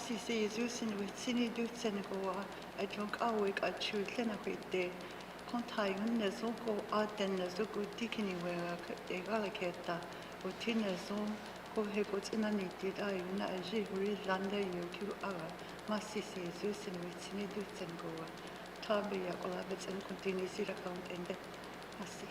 Masisi Yesusin with Sini Dutsengoa, I drunk awake at Chulena with day. Contai Nezoko Arten Nezuko Dikini where Egalaketa, Utina Zon, Kohegos Inaniti, I una Jigri Landa Yoku Ara, Masisi Yesusin with Sini Dutsengoa, Tabia Olabets and continues the account and the Masi.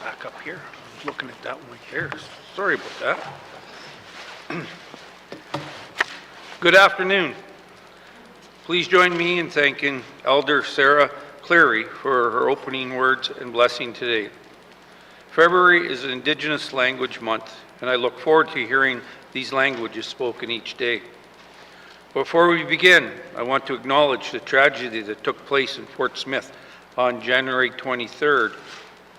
Back up here. I was looking at that one here. Sorry about that. Good afternoon. Please join me in thanking Elder Sarah Cleary for her opening words and blessing today. February is an Indigenous Language Month, and I look forward to hearing these languages spoken each day. Before we begin, I want to acknowledge the tragedy that took place in Fort Smith on January 23rd.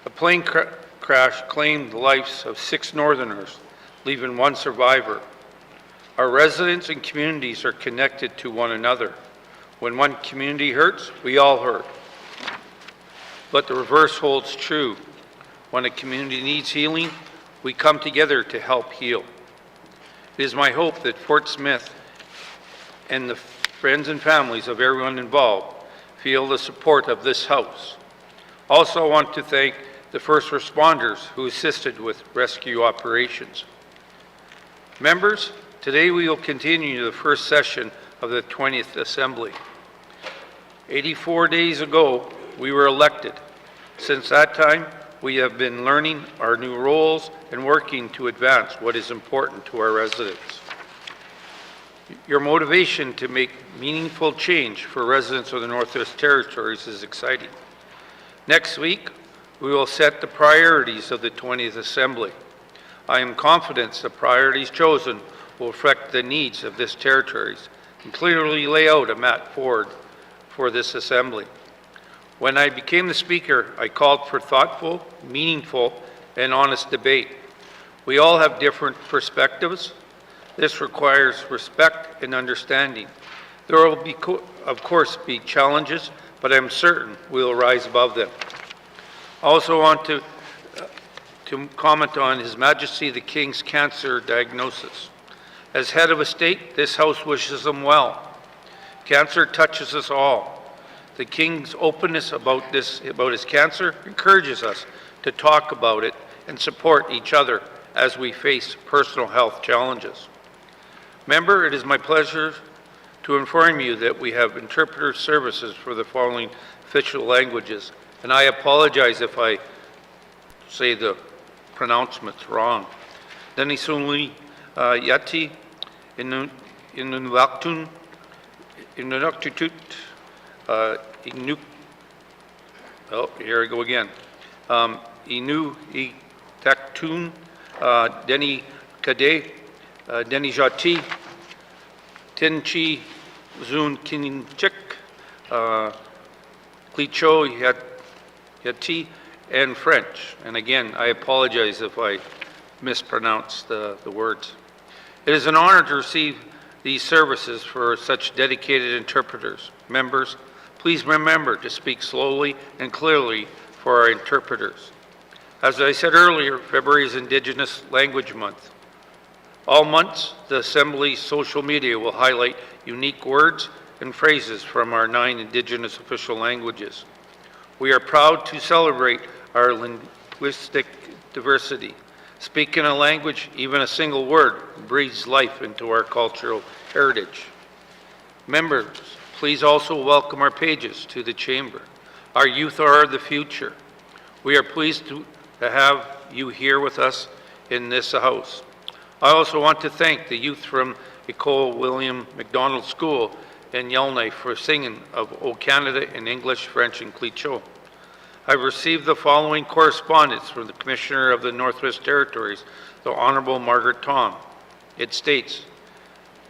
A plane crash claimed the lives of 6 Northerners, leaving 1 survivor. Our residents and communities are connected to one another. When one community hurts, we all hurt. But the reverse holds true. When a community needs healing, we come together to help heal. It is my hope that Fort Smith and the friends and families of everyone involved feel the support of this House. Also, I want to thank the first responders who assisted with rescue operations. Members, today we will continue the first session of the 20th Assembly. 84 days ago, we were elected. Since that time, we have been learning our new roles and working to advance what is important to our residents. Your motivation to make meaningful change for residents of the Northwest Territories is exciting. Next week, we will set the priorities of the 20th Assembly. I am confident the priorities chosen will reflect the needs of this territories and clearly lay out a map forward for this Assembly. When I became the Speaker, I called for thoughtful, meaningful, and honest debate. We all have different perspectives. This requires respect and understanding. There will be, of course, be challenges, but I'm certain we'll rise above them. I also want to comment on His Majesty the King's cancer diagnosis. As head of a state, this House wishes him well. Cancer touches us all. The King's openness about his cancer encourages us to talk about it and support each other as we face personal health challenges. Member, it is my pleasure to inform you that we have interpreter services for the following official languages, and I apologize if I say the pronouncements wrong. N.W.T, N.W.T, oh, here I go again. Inuktitun, Deni Kade, N.W.T, Tinchi Zun Kinchik, Klicho Yati, and French. And again, I apologize if I mispronounce the words. It is an honor to receive these services for such dedicated interpreters. Members, please remember to speak slowly and clearly for our interpreters. As I said earlier, February is Indigenous Language Month. All months, the Assembly's social media will highlight unique words and phrases from our 9 Indigenous official languages. We are proud to celebrate our linguistic diversity. Speaking a language, even a single word, breathes life into our cultural heritage. Members, please also welcome our pages to the Chamber. Our youth are the future. We are pleased to have you here with us in this House. I also want to thank the youth from Ecole William MacDonald School in Yellowknife for singing of O Canada in English, French, and Clicho. I've received the following correspondence from the Commissioner of the Northwest Territories, the Honourable Margaret Tom. It states,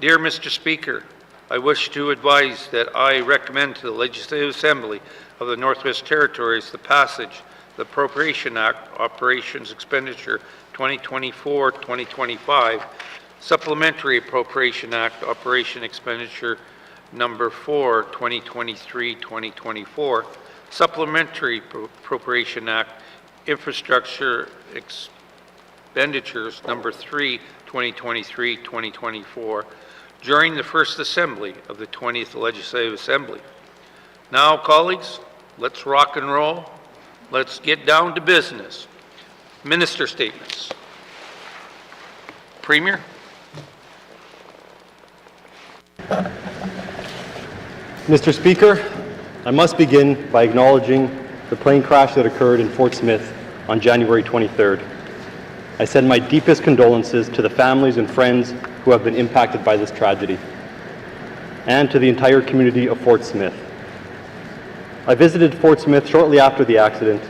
Dear Mr. Speaker, I wish to advise that I recommend to the Legislative Assembly of the Northwest Territories the passage of the Appropriation Act, Operations Expenditure 2024-2025, Supplementary Appropriation Act, Operation Expenditure Number 4, 2023-2024, Supplementary Appropriation Act, Infrastructure Expenditures Number 3, 2023-2024, during the first assembly of the 20th Legislative Assembly. Now, colleagues, let's rock and roll. Let's get down to business. Minister statements. Premier. Mr. Speaker, I must begin by acknowledging the plane crash that occurred in Fort Smith on January 23rd. I send my deepest condolences to the families and friends who have been impacted by this tragedy, and to the entire community of Fort Smith. I visited Fort Smith shortly after the accident,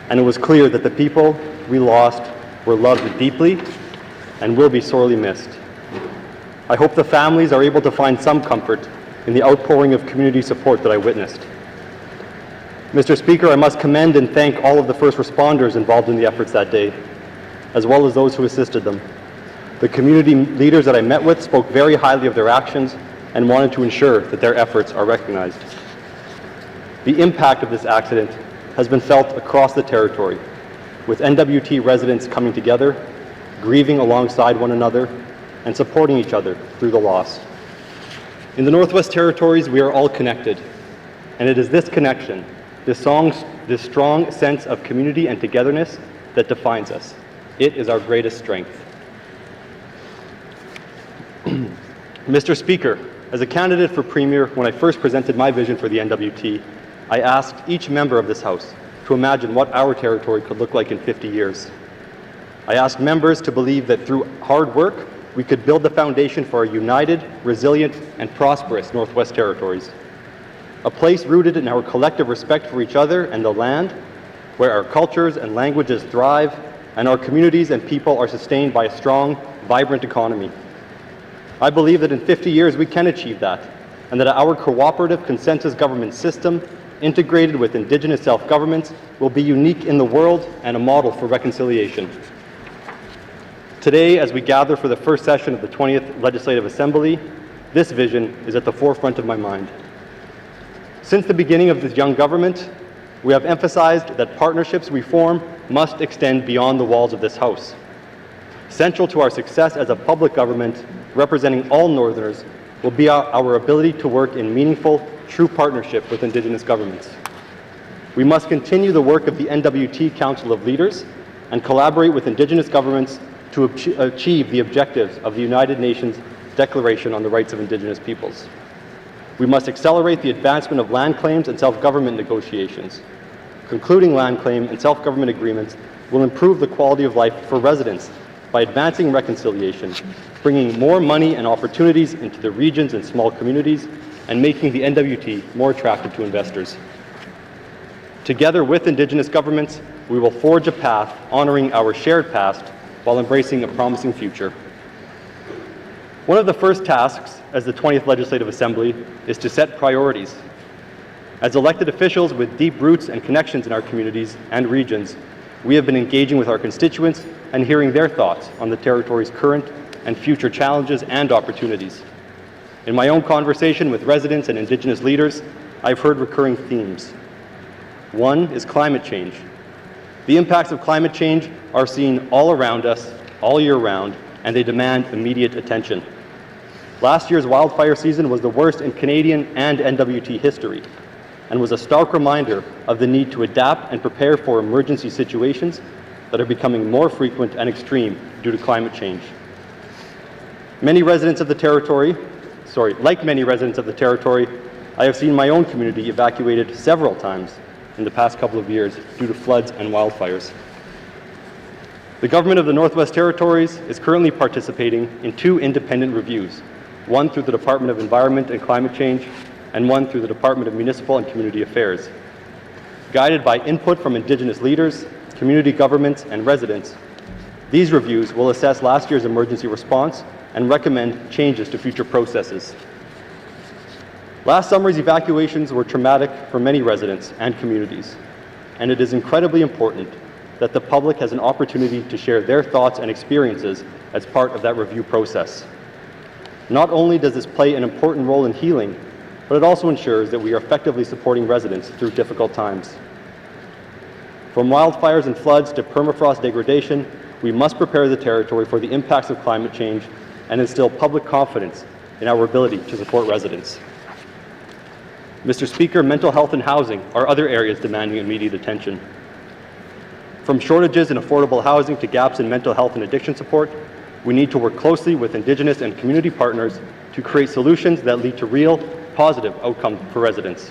and it was clear that the people we lost were loved deeply and will be sorely missed. I hope the families are able to find some comfort in the outpouring of community support that I witnessed. Mr. Speaker, I must commend and thank all of the first responders involved in the efforts that day, as well as those who assisted them. The community leaders that I met with spoke very highly of their actions and wanted to ensure that their efforts are recognized. The impact of this accident has been felt across the territory, with N.W.T residents coming together, grieving alongside one another, and supporting each other through the loss. In the Northwest Territories, we are all connected, and it is this connection, this strong sense of community and togetherness that defines us. It is our greatest strength. Mr. Speaker, as a candidate for Premier, when I first presented my vision for the N.W.T, I asked each member of this House to imagine what our territory could look like in 50 years. I asked members to believe that through hard work, we could build the foundation for a united, resilient, and prosperous Northwest Territories. A place rooted in our collective respect for each other and the land, where our cultures and languages thrive, and our communities and people are sustained by a strong, vibrant economy. I believe that in 50 years we can achieve that, and that our cooperative consensus government system, integrated with Indigenous self-governments, will be unique in the world and a model for reconciliation. Today, as we gather for the first session of the 20th Legislative Assembly, this vision is at the forefront of my mind. Since the beginning of this young government, we have emphasized that partnerships we form must extend beyond the walls of this House. Central to our success as a public government representing all Northerners will be our ability to work in meaningful, true partnership with Indigenous governments. We must continue the work of the N.W.T Council of Leaders and collaborate with Indigenous governments to achieve the objectives of the United Nations Declaration on the Rights of Indigenous Peoples. We must accelerate the advancement of land claims and self-government negotiations. Concluding land claim and self-government agreements will improve the quality of life for residents by advancing reconciliation, bringing more money and opportunities into the regions and small communities, and making the N.W.T more attractive to investors. Together with Indigenous governments, we will forge a path honoring our shared past while embracing a promising future. One of the first tasks as the 20th Legislative Assembly is to set priorities. As elected officials with deep roots and connections in our communities and regions, we have been engaging with our constituents and hearing their thoughts on the territory's current and future challenges and opportunities. In my own conversation with residents and Indigenous leaders, I've heard recurring themes. One is climate change. The impacts of climate change are seen all around us, all year round, and they demand immediate attention. Last year's wildfire season was the worst in Canadian and N.W.T history, and was a stark reminder of the need to adapt and prepare for emergency situations that are becoming more frequent and extreme due to climate change. Like many residents of the territory, I have seen my own community evacuated several times in the past couple of years due to floods and wildfires. The government of the Northwest Territories is currently participating in 2 independent reviews, one through the Department of Environment and Climate Change, and one through the Department of Municipal and Community Affairs. Guided by input from Indigenous leaders, community governments, and residents, these reviews will assess last year's emergency response and recommend changes to future processes. Last summer's evacuations were traumatic for many residents and communities, and it is incredibly important that the public has an opportunity to share their thoughts and experiences as part of that review process. Not only does this play an important role in healing, but it also ensures that we are effectively supporting residents through difficult times. From wildfires and floods to permafrost degradation, we must prepare the territory for the impacts of climate change and instill public confidence in our ability to support residents. Mr. Speaker, mental health and housing are other areas demanding immediate attention. From shortages in affordable housing to gaps in mental health and addiction support, we need to work closely with Indigenous and community partners to create solutions that lead to real, positive outcomes for residents.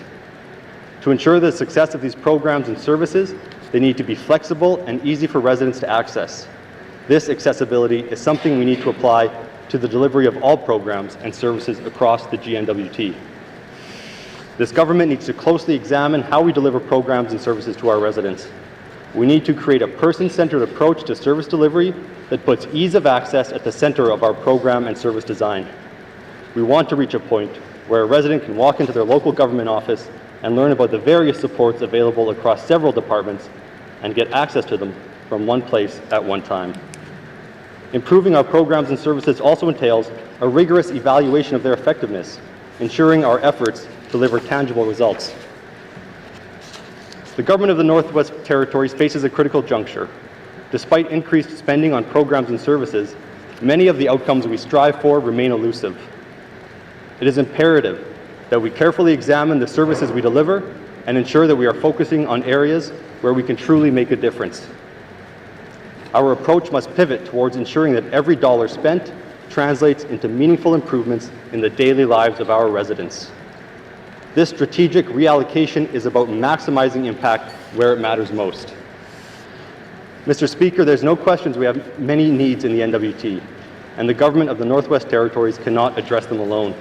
To ensure the success of these programs and services, they need to be flexible and easy for residents to access. This accessibility is something we need to apply to the delivery of all programs and services across the GNWT. This government needs to closely examine how we deliver programs and services to our residents. We need to create a person-centered approach to service delivery that puts ease of access at the center of our program and service design. We want to reach a point where a resident can walk into their local government office and learn about the various supports available across several departments and get access to them from one place at one time. Improving our programs and services also entails a rigorous evaluation of their effectiveness, ensuring our efforts deliver tangible results. The government of the Northwest Territories faces a critical juncture. Despite increased spending on programs and services, many of the outcomes we strive for remain elusive. It is imperative that we carefully examine the services we deliver and ensure that we are focusing on areas where we can truly make a difference. Our approach must pivot towards ensuring that every dollar spent translates into meaningful improvements in the daily lives of our residents. This strategic reallocation is about maximizing impact where it matters most. Mr. Speaker, there's no question we have many needs in the N.W.T, and the government of the Northwest Territories cannot address them alone.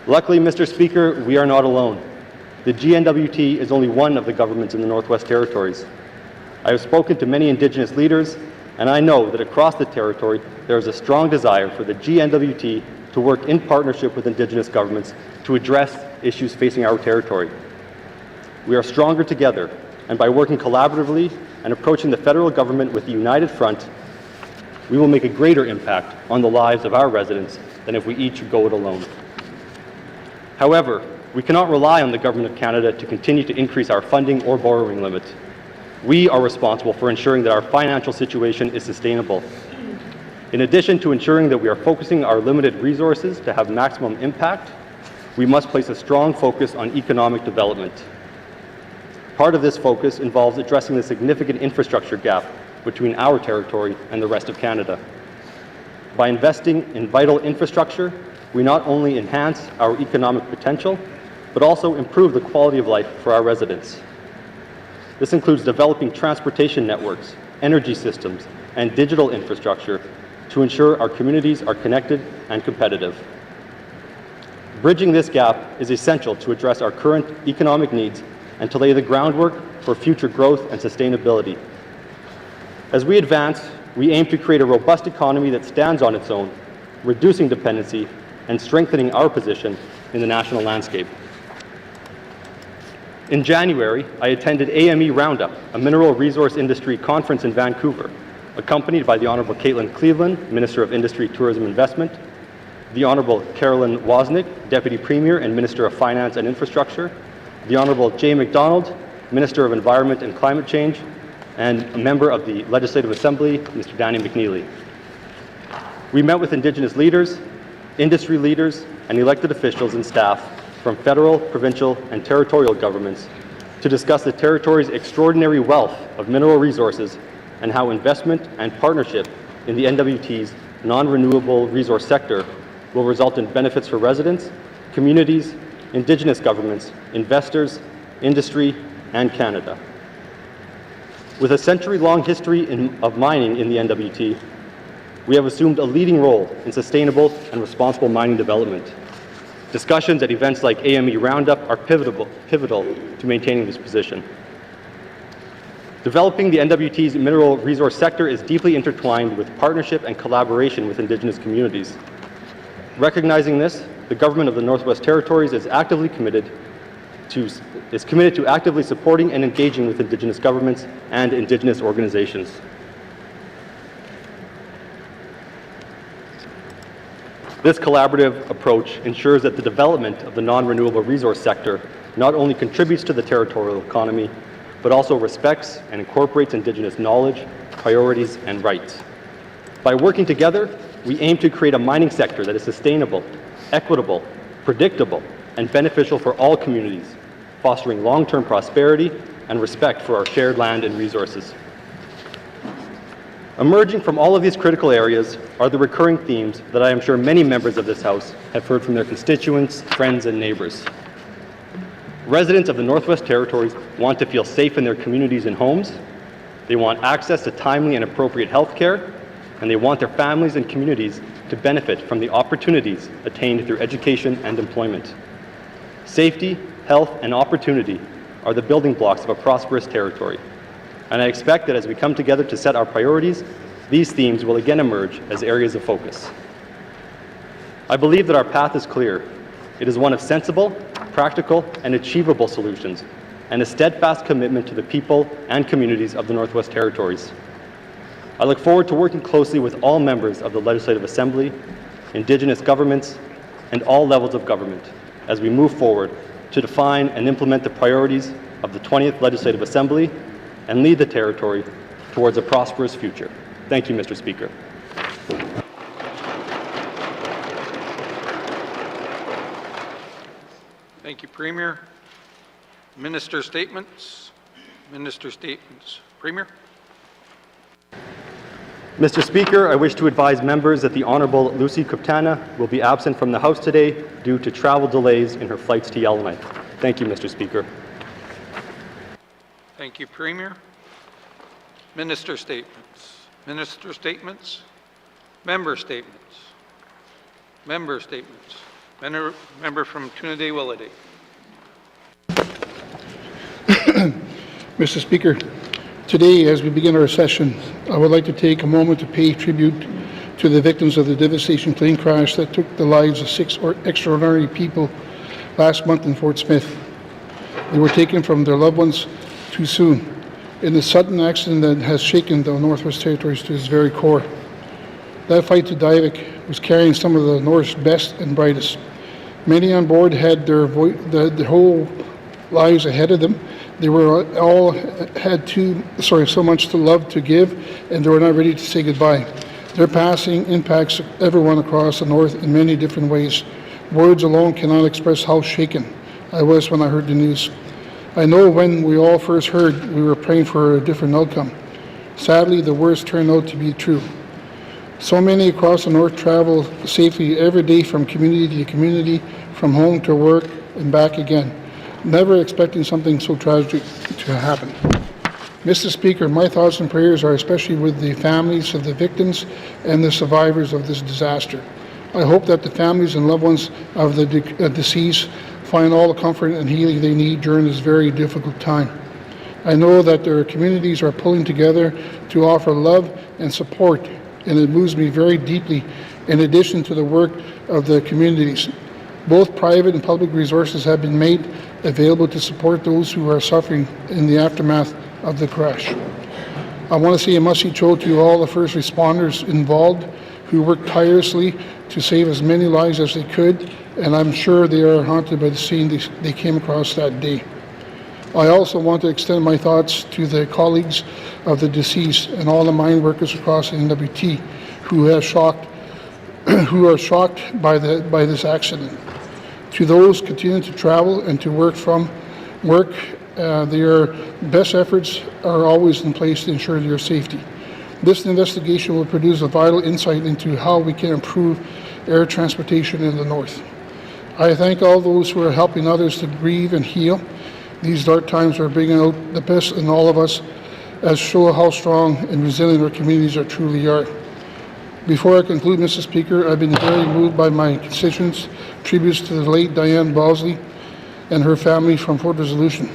Luckily, Mr. Speaker, we are not alone. The GNWT is only one of the governments in the Northwest Territories. I have spoken to many Indigenous leaders, and I know that across the territory there is a strong desire for the GNWT to work in partnership with Indigenous governments to address issues facing our territory. We are stronger together, and by working collaboratively and approaching the federal government with a united front, we will make a greater impact on the lives of our residents than if we each go it alone. However, we cannot rely on the Government of Canada to continue to increase our funding or borrowing limits. We are responsible for ensuring that our financial situation is sustainable. In addition to ensuring that we are focusing our limited resources to have maximum impact, we must place a strong focus on economic development. Part of this focus involves addressing the significant infrastructure gap between our territory and the rest of Canada. By investing in vital infrastructure, we not only enhance our economic potential, but also improve the quality of life for our residents. This includes developing transportation networks, energy systems, and digital infrastructure to ensure our communities are connected and competitive. Bridging this gap is essential to address our current economic needs and to lay the groundwork for future growth and sustainability. As we advance, we aim to create a robust economy that stands on its own, reducing dependency and strengthening our position in the national landscape. In January, I attended AME Roundup, a mineral resource industry conference in Vancouver, accompanied by the Honourable Caitlin Cleveland, Minister of Industry, Tourism and Investment, the Honourable Carolyn Wozniak, Deputy Premier and Minister of Finance and Infrastructure, the Honourable Jay MacDonald, Minister of Environment and Climate Change, and a member of the Legislative Assembly, Mr. Danny McNeely. We met with Indigenous leaders, industry leaders, and elected officials and staff from federal, provincial, and territorial governments to discuss the territory's extraordinary wealth of mineral resources and how investment and partnership in the N.W.T's non-renewable resource sector will result in benefits for residents, communities, Indigenous governments, investors, industry, and Canada. With a century-long history of mining in the N.W.T, we have assumed a leading role in sustainable and responsible mining development. Discussions at events like AME Roundup are pivotal to maintaining this position. Developing the N.W.T's mineral resource sector is deeply intertwined with partnership and collaboration with Indigenous communities. Recognizing this, the government of the Northwest Territories is committed to actively supporting and engaging with Indigenous governments and Indigenous organizations. This collaborative approach ensures that the development of the non-renewable resource sector not only contributes to the territorial economy, but also respects and incorporates Indigenous knowledge, priorities, and rights. By working together, we aim to create a mining sector that is sustainable, equitable, predictable, and beneficial for all communities, fostering long-term prosperity and respect for our shared land and resources. Emerging from all of these critical areas are the recurring themes that I am sure many members of this House have heard from their constituents, friends, and neighbors. Residents of the Northwest Territories want to feel safe in their communities and homes. They want access to timely and appropriate health care, and they want their families and communities to benefit from the opportunities attained through education and employment. Safety, health, and opportunity are the building blocks of a prosperous territory. And I expect that as we come together to set our priorities, these themes will again emerge as areas of focus. I believe that our path is clear. It is one of sensible, practical, and achievable solutions, and a steadfast commitment to the people and communities of the Northwest Territories. I look forward to working closely with all members of the Legislative Assembly, Indigenous governments, and all levels of government as we move forward to define and implement the priorities of the 20th Legislative Assembly and lead the Territory towards a prosperous future. Thank you, Mr. Speaker. Thank you, Premier. Minister statements. Minister statements. Premier. Mr. Speaker, I wish to advise members that the Honourable Lucy Kuptana will be absent from the House today due to travel delays in her flights to Yellowknife. Thank you, Mr. Speaker. Thank you, Premier. Minister statements. Minister statements. Member statements. Member statements. Member from Trinidad-Willowdale. Mr. Speaker, today as we begin our session, I would like to take a moment to pay tribute to the victims of the devastating plane crash that took the lives of 6 extraordinary people last month in Fort Smith. They were taken from their loved ones too soon in a sudden accident that has shaken the Northwest Territories to its very core. That flight to Divik was carrying some of the North's best and brightest. Many on board had their whole lives ahead of them. They were all had so much to love to give, and they were not ready to say goodbye. Their passing impacts everyone across the North in many different ways. Words alone cannot express how shaken I was when I heard the news. I know when we all first heard, we were praying for a different outcome. Sadly, the worst turned out to be true. So many across the North travel safely every day from community to community, from home to work and back again, never expecting something so tragic to happen. Mr. Speaker, my thoughts and prayers are especially with the families of the victims and the survivors of this disaster. I hope that the families and loved ones of the deceased find all the comfort and healing they need during this very difficult time. I know that their communities are pulling together to offer love and support, and it moves me very deeply in addition to the work of the communities. Both private and public resources have been made available to support those who are suffering in the aftermath of the crash. I want to say a must-see to all the first responders involved who worked tirelessly to save as many lives as they could, and I'm sure they are haunted by the scene they came across that day. I also want to extend my thoughts to the colleagues of the deceased and all the mine workers across the N.W.T. who are shocked by this accident. To those continuing to travel and to work from work, their best efforts are always in place to ensure your safety. This investigation will produce a vital insight into how we can improve air transportation in the North. I thank all those who are helping others to grieve and heal. These dark times are bringing out the best in all of us, as show how strong and resilient our communities truly are. Before I conclude, Mr. Speaker, I've been very moved by my constituents' tributes to the late Diane Bosley and her family from Fort Resolution.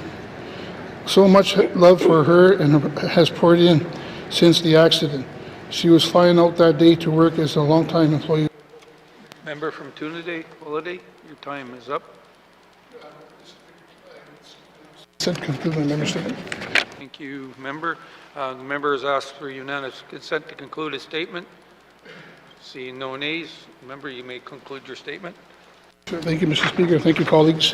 So much love for her and has poured in since the accident. She was flying out that day to work as a longtime employee. Member from Trinidad, Holiday, your time is up. Conclude my member statement. Thank you, member. The member has asked for unanimous consent to conclude his statement. Seeing no nays, member, you may conclude your statement. Thank you, Mr. Speaker. Thank you, colleagues.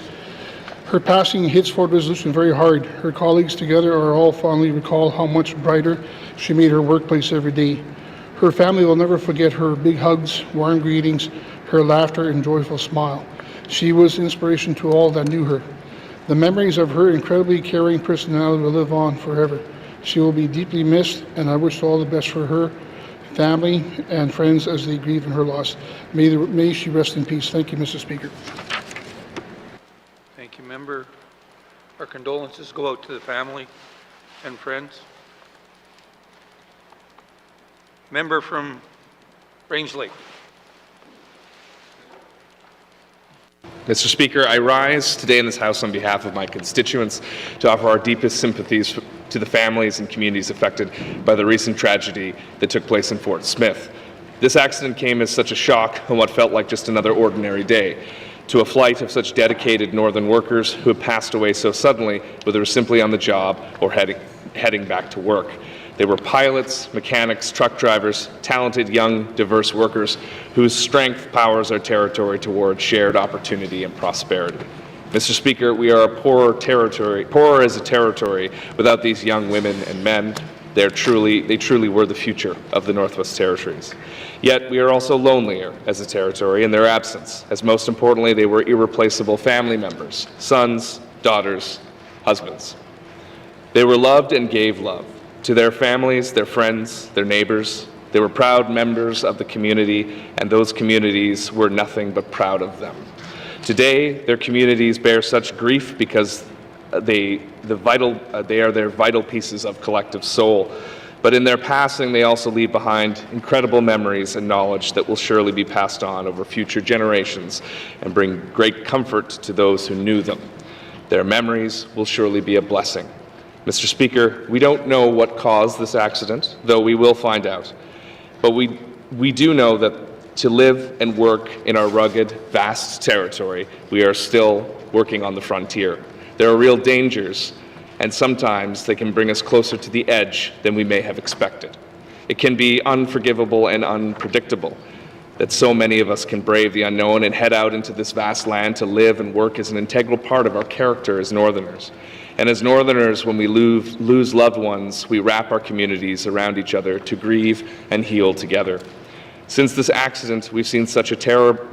Her passing hits Ford Resolution very hard. Her colleagues together are all fondly recall how much brighter she made her workplace every day. Her family will never forget her big hugs, warm greetings, her laughter and joyful smile. She was inspiration to all that knew her. The memories of her incredibly caring personality will live on forever. She will be deeply missed, and I wish all the best for her family and friends as they grieve in her loss. May she rest in peace. Thank you, Mr. Speaker. Thank you, member. Our condolences go out to the family and friends. Member from Range Lake. Mr. Speaker, I rise today in this House on behalf of my constituents to offer our deepest sympathies to the families and communities affected by the recent tragedy that took place in Fort Smith. This accident came as such a shock on what felt like just another ordinary day, to a flight of such dedicated Northern workers who had passed away so suddenly, whether simply on the job or heading back to work. They were pilots, mechanics, truck drivers, talented, young, diverse workers whose strength powers our territory toward shared opportunity and prosperity. Mr. Speaker, we are a poorer as a territory without these young women and men. They truly were the future of the Northwest Territories. Yet we are also lonelier as a territory in their absence, as most importantly, they were irreplaceable family members, sons, daughters, husbands. They were loved and gave love to their families, their friends, their neighbors. They were proud members of the community, and those communities were nothing but proud of them. Today, their communities bear such grief because they are their vital pieces of collective soul. But in their passing, they also leave behind incredible memories and knowledge that will surely be passed on over future generations and bring great comfort to those who knew them. Their memories will surely be a blessing. Mr. Speaker, we don't know what caused this accident, though we will find out. But we do know that to live and work in our rugged, vast territory, we are still working on the frontier. There are real dangers, and sometimes they can bring us closer to the edge than we may have expected. It can be unforgivable and unpredictable that so many of us can brave the unknown and head out into this vast land to live and work as an integral part of our character as Northerners. And as Northerners, when we lose loved ones, we wrap our communities around each other to grieve and heal together. Since this accident, we've seen such a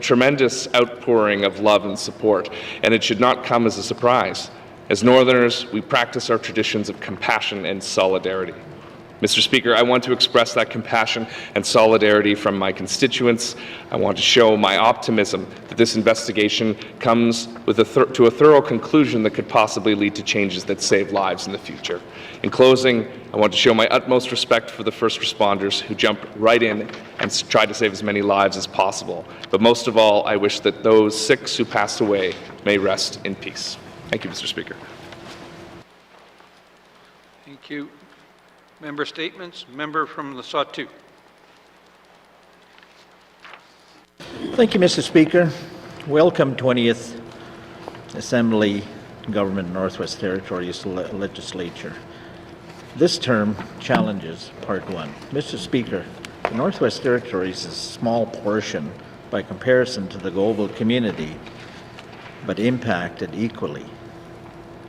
tremendous outpouring of love and support, and it should not come as a surprise. As Northerners, we practice our traditions of compassion and solidarity. Mr. Speaker, I want to express that compassion and solidarity from my constituents. I want to show my optimism that this investigation comes with to a thorough conclusion that could possibly lead to changes that save lives in the future. In closing, I want to show my utmost respect for the first responders who jumped right in and tried to save as many lives as possible. But most of all, I wish that those 6 who passed away may rest in peace. Thank you, Mr. Speaker. Thank you. Member statements. Member from the Sawtooth. Thank you, Mr. Speaker. Welcome, 20th Assembly Government Northwest Territories Legislature. This term, Challenges, Part 1. Mr. Speaker, the Northwest Territories is a small portion by comparison to the global community, but impacted equally.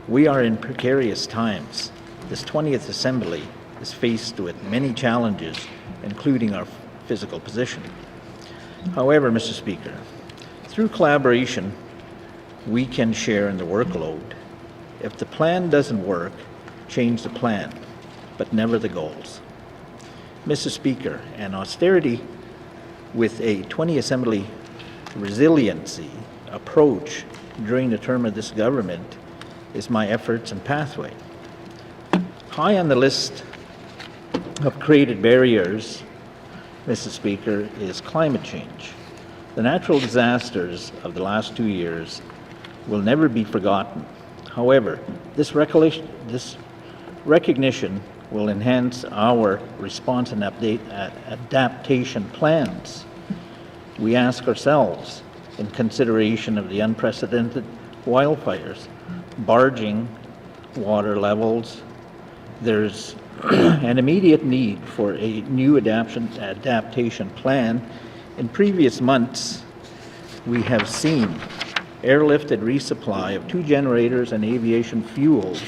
We are in precarious times. This 20th Assembly is faced with many challenges, including our physical position. However, Mr. Speaker, through collaboration, we can share in the workload. If the plan doesn't work, change the plan, but never the goals. Mr. Speaker, an austerity with a 20th Assembly resiliency approach during the term of this government is my efforts and pathway. High on the list of created barriers, Mr. Speaker, is climate change. The natural disasters of the last 2 years will never be forgotten. However, this recognition will enhance our response and adaptation plans. we ask ourselves, in consideration of the unprecedented wildfires, barging water levels, there's an immediate need for a new adaptation plan. In previous months, we have seen airlifted resupply of 2 generators and aviation fuels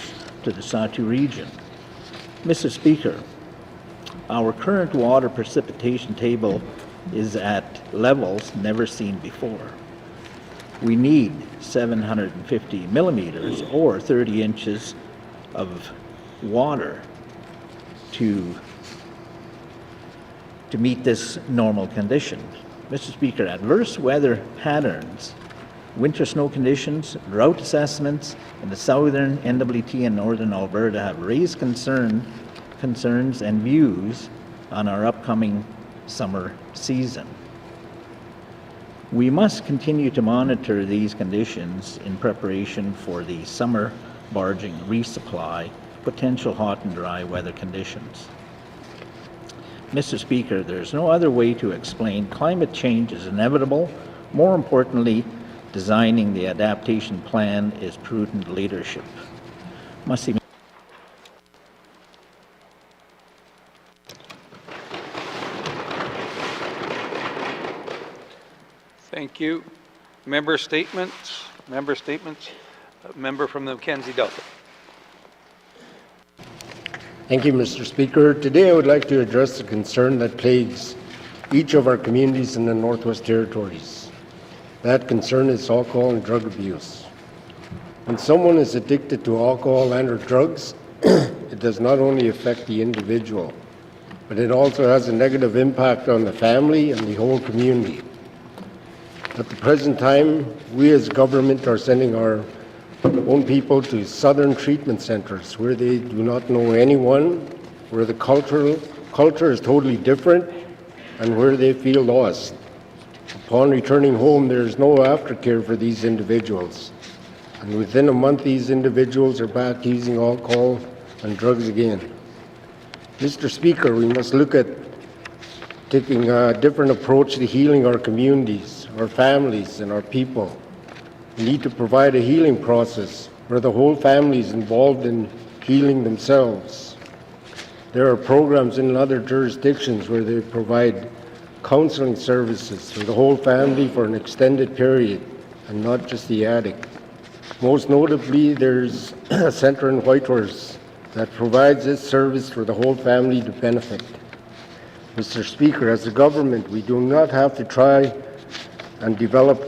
to the Satu region. Mr. Speaker, our current water precipitation table is at levels never seen before. We need 750 millimeters or 30 inches of water to meet this normal condition. Mr. Speaker, adverse weather patterns, winter snow conditions, drought assessments in the southern N.W.T and northern Alberta have raised concerns and views on our upcoming summer season. We must continue to monitor these conditions in preparation for the summer barging resupply, potential hot and dry weather conditions. Mr. Speaker, there's no other way to explain climate change is inevitable. More importantly, designing the adaptation plan is prudent leadership. Thank you. Member statements. Member from the Mackenzie Delta. Thank you, Mr. Speaker. Today I would like to address the concern that plagues each of our communities in the Northwest Territories. That concern is alcohol and drug abuse. When someone is addicted to alcohol and or drugs, it does not only affect the individual, but it also has a negative impact on the family and the whole community. At the present time, we as government are sending our own people to southern treatment centers where they do not know anyone, where the culture is totally different, and where they feel lost. Upon returning home, there is no aftercare for these individuals. And within a month, these individuals are back using alcohol and drugs again. Mr. Speaker, we must look at taking a different approach to healing our communities, our families, and our people. We need to provide a healing process where the whole family is involved in healing themselves. There are programs in other jurisdictions where they provide counseling services for the whole family for an extended period and not just the addict. Most notably, there's a center in Whitehorse that provides this service for the whole family to benefit. Mr. Speaker, as a government, we do not have to try and develop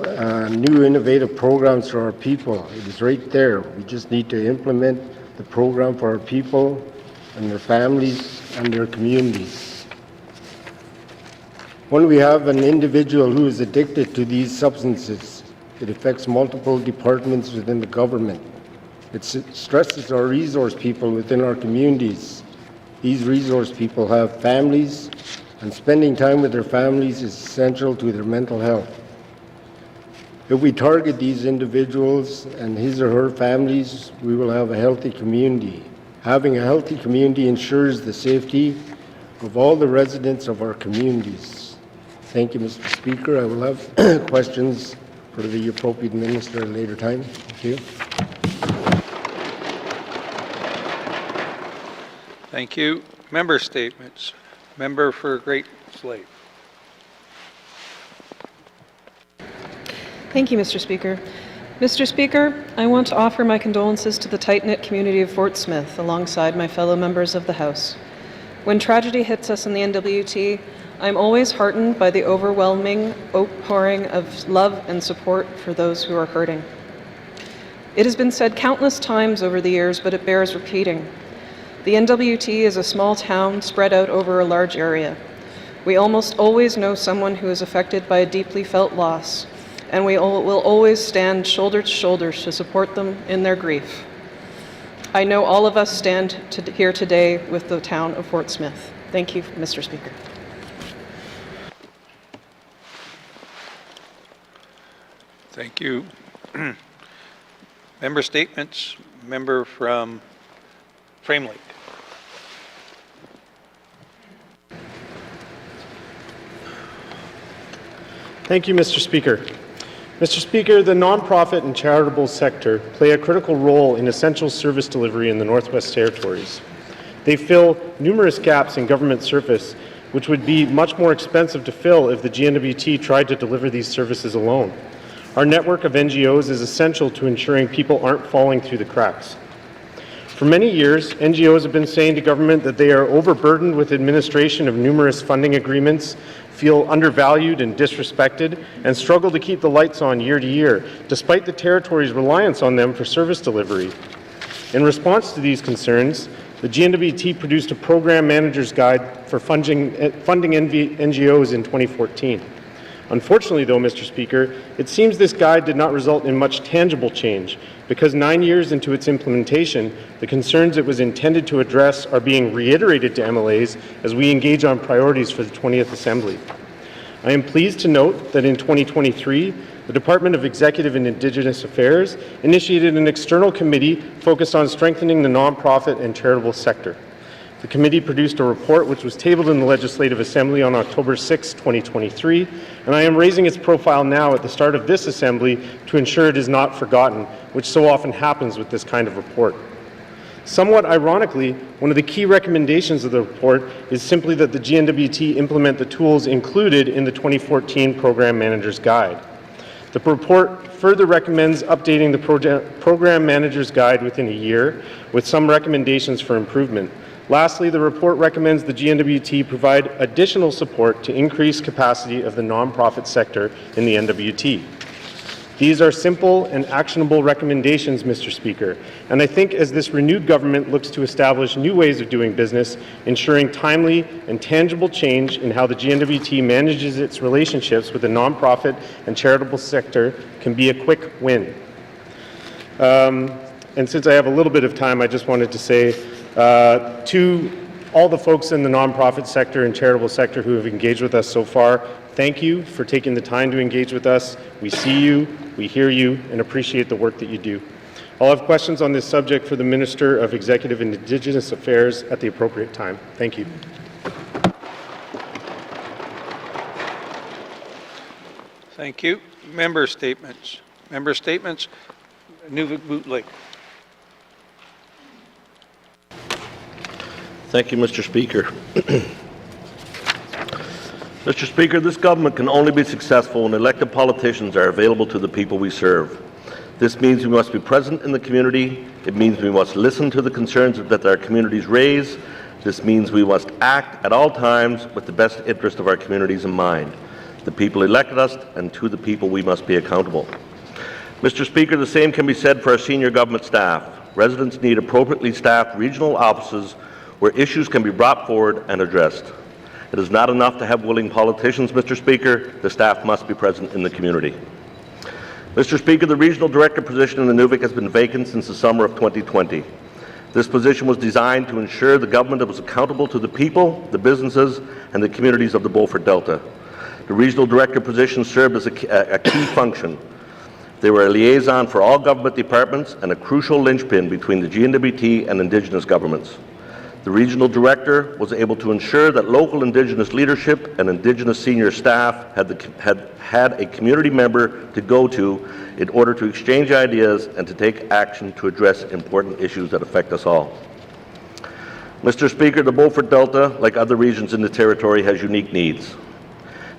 new innovative programs for our people. It is right there. We just need to implement the program for our people and their families and their communities. When we have an individual who is addicted to these substances, it affects multiple departments within the government. It stresses our resource people within our communities. These resource people have families, and spending time with their families is essential to their mental health. If we target these individuals and his or her families, we will have a healthy community. Having a healthy community ensures the safety of all the residents of our communities. Thank you, Mr. Speaker. I will have questions for the appropriate minister at a later time. Thank you. Thank you. Member statements. Member for Great Slave. Thank you, Mr. Speaker. Mr. Speaker, I want to offer my condolences to the tight-knit community of Fort Smith alongside my fellow members of the House. When tragedy hits us in the N.W.T, I'm always heartened by the overwhelming outpouring of love and support for those who are hurting. It has been said countless times over the years, but it bears repeating. The N.W.T is a small town spread out over a large area. We almost always know someone who is affected by a deeply felt loss, and we will always stand shoulder to shoulder to support them in their grief. I know all of us stand here today with the town of Fort Smith. Thank you, Mr. Speaker. Thank you. Member statements. Member from Frame Lake. Thank you, Mr. Speaker. Mr. Speaker, the nonprofit and charitable sector play a critical role in essential service delivery in the Northwest Territories. They fill numerous gaps in government service, which would be much more expensive to fill if the N.W.T tried to deliver these services alone. Our network of NGOs is essential to ensuring people aren't falling through the cracks. For many years, NGOs have been saying to government that they are overburdened with administration of numerous funding agreements, feel undervalued and disrespected, and struggle to keep the lights on year to year, despite the Territory's reliance on them for service delivery. In response to these concerns, the N.W.T produced a Program Manager's Guide for funding NGOs in 2014. Unfortunately, though, Mr. Speaker, it seems this guide did not result in much tangible change, because 9 years into its implementation, the concerns it was intended to address are being reiterated to MLAs as we engage on priorities for the 20th Assembly. I am pleased to note that in 2023, the Department of Executive and Indigenous Affairs initiated an external committee focused on strengthening the nonprofit and charitable sector. The committee produced a report which was tabled in the Legislative Assembly on October 6, 2023, and I am raising its profile now at the start of this Assembly to ensure it is not forgotten, which so often happens with this kind of report. Somewhat ironically, one of the key recommendations of the report is simply that the N.W.T implement the tools included in the 2014 Program Manager's Guide. The report further recommends updating the Program Manager's Guide within a year, with some recommendations for improvement. Lastly, the report recommends the N.W.T provide additional support to increase capacity of the nonprofit sector in the N.W.T. These are simple and actionable recommendations, Mr. Speaker, and I think as this renewed government looks to establish new ways of doing business, ensuring timely and tangible change in how the N.W.T manages its relationships with the nonprofit and charitable sector can be a quick win. And since I have a little bit of time, I just wanted to say to all the folks in the nonprofit sector and charitable sector who have engaged with us so far, thank you for taking the time to engage with us. We see you, we hear you, and appreciate the work that you do. I'll have questions on this subject for the Minister of Executive and Indigenous Affairs at the appropriate time. Thank you. Thank you. Member statements. Member statements. Nunavut Lake. Thank you, Mr. Speaker. Mr. Speaker, this government can only be successful when elected politicians are available to the people we serve. This means we must be present in the community. It means we must listen to the concerns that our communities raise. This means we must act at all times with the best interest of our communities in mind. The people elected us, and to the people we must be accountable. Mr. Speaker, the same can be said for our senior government staff. Residents need appropriately staffed regional offices where issues can be brought forward and addressed. It is not enough to have willing politicians, Mr. Speaker. The staff must be present in the community. Mr. Speaker, the regional director position in Nunavut has been vacant since the summer of 2020. This position was designed to ensure the government was accountable to the people, the businesses, and the communities of the Beaufort Delta. The regional director position served as a key function. They were a liaison for all government departments and a crucial linchpin between the N.W.T and Indigenous governments. The regional director was able to ensure that local Indigenous leadership and Indigenous senior staff had a community member to go to in order to exchange ideas and to take action to address important issues that affect us all. Mr. Speaker, the Beaufort Delta, like other regions in the territory, has unique needs.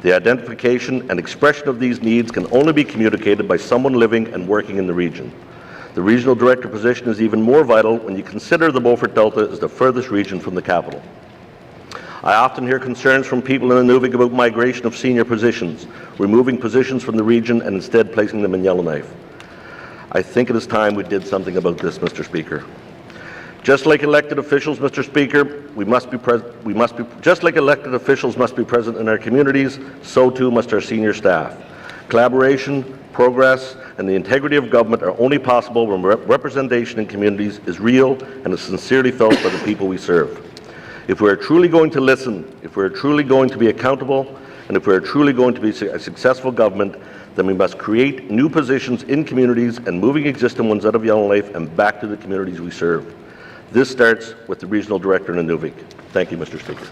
The identification and expression of these needs can only be communicated by someone living and working in the region. The regional director position is even more vital when you consider the Beaufort Delta is the furthest region from the capital. I often hear concerns from people in Nunavut about migration of senior positions, removing positions from the region and instead placing them in Yellowknife. I think it is time we did something about this, Mr. Speaker. Just like elected officials, Mr. Speaker, just like elected officials must be present in our communities, so too must our senior staff. Collaboration, progress, and the integrity of government are only possible when representation in communities is real and is sincerely felt by the people we serve. If we are truly going to listen, if we are truly going to be accountable, and if we are truly going to be a successful government, then we must create new positions in communities and moving existing ones out of Yellowknife and back to the communities we serve. This starts with the regional director in Nunavut. Thank you, Mr. Speaker.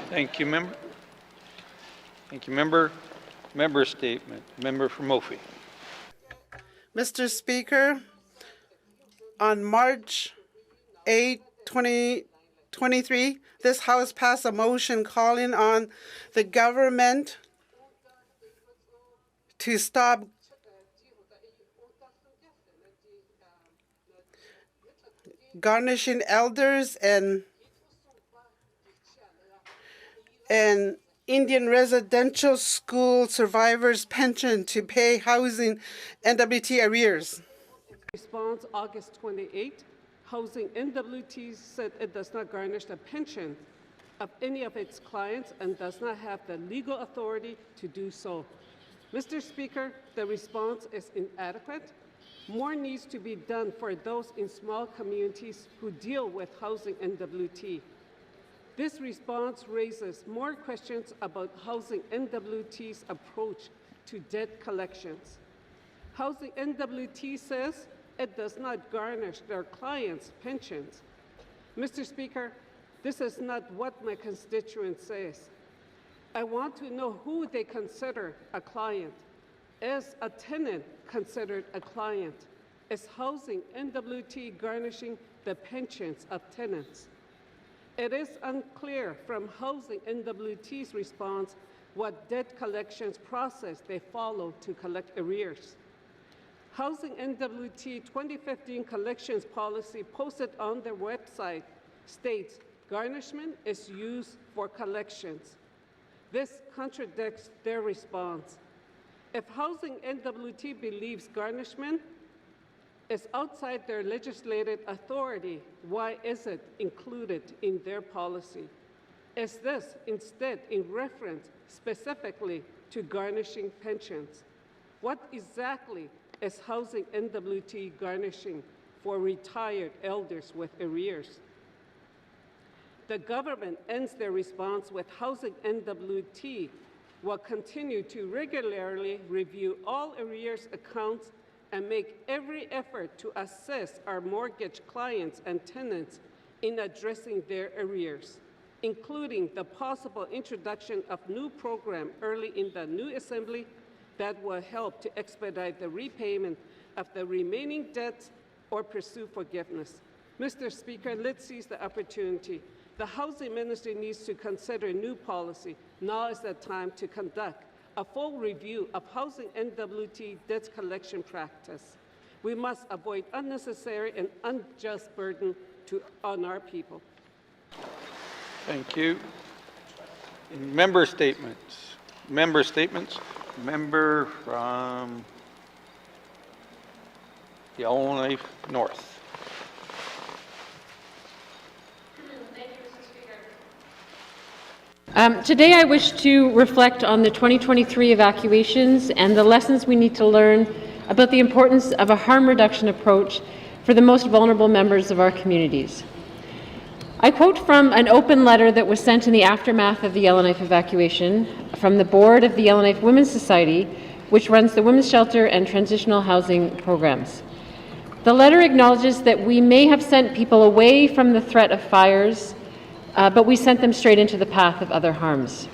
Thank you, member. Thank you, member. Member statement. Member for Mophie. Mr. Speaker, on March 8, 2023, this House passed a motion calling on the government to stop garnishing elders and Indian residential school survivors' pension to pay housing N.W.T arrears. Response August 28, Housing N.W.T said it does not garnish the pension of any of its clients and does not have the legal authority to do so. Mr. Speaker, the response is inadequate. More needs to be done for those in small communities who deal with Housing N.W.T. This response raises more questions about Housing N.W.T's approach to debt collections. Housing N.W.T says it does not garnish their clients' pensions. Mr. Speaker, this is not what my constituent says. I want to know who they consider a client. Is a tenant considered a client? Is Housing N.W.T garnishing the pensions of tenants? It is unclear from Housing N.W.T's response what debt collections process they follow to collect arrears. Housing N.W.T 2015 collections policy posted on their website states garnishment is used for collections. This contradicts their response. If Housing N.W.T believes garnishment is outside their legislative authority, why is it included in their policy? Is this instead in reference specifically to garnishing pensions? What exactly is Housing N.W.T garnishing for retired elders with arrears? The government ends their response with Housing N.W.T will continue to regularly review all arrears accounts and make every effort to assist our mortgage clients and tenants in addressing their arrears, including the possible introduction of new program early in the new assembly that will help to expedite the repayment of the remaining debts or pursue forgiveness. Mr. Speaker, let's seize the opportunity. The Housing Ministry needs to consider new policy. Now is the time to conduct a full review of Housing N.W.T debt collection practice. We must avoid unnecessary and unjust burden on our people. Thank you. Member statements. Member statements. Member from Yellowknife North. Today I wish to reflect on the 2023 evacuations and the lessons we need to learn about the importance of a harm reduction approach for the most vulnerable members of our communities. I quote from an open letter that was sent in the aftermath of the Yellowknife evacuation from the board of the Yellowknife Women's Society, which runs the women's shelter and transitional housing programs. The letter acknowledges that we may have sent people away from the threat of fires, but we sent them straight into the path of other harms.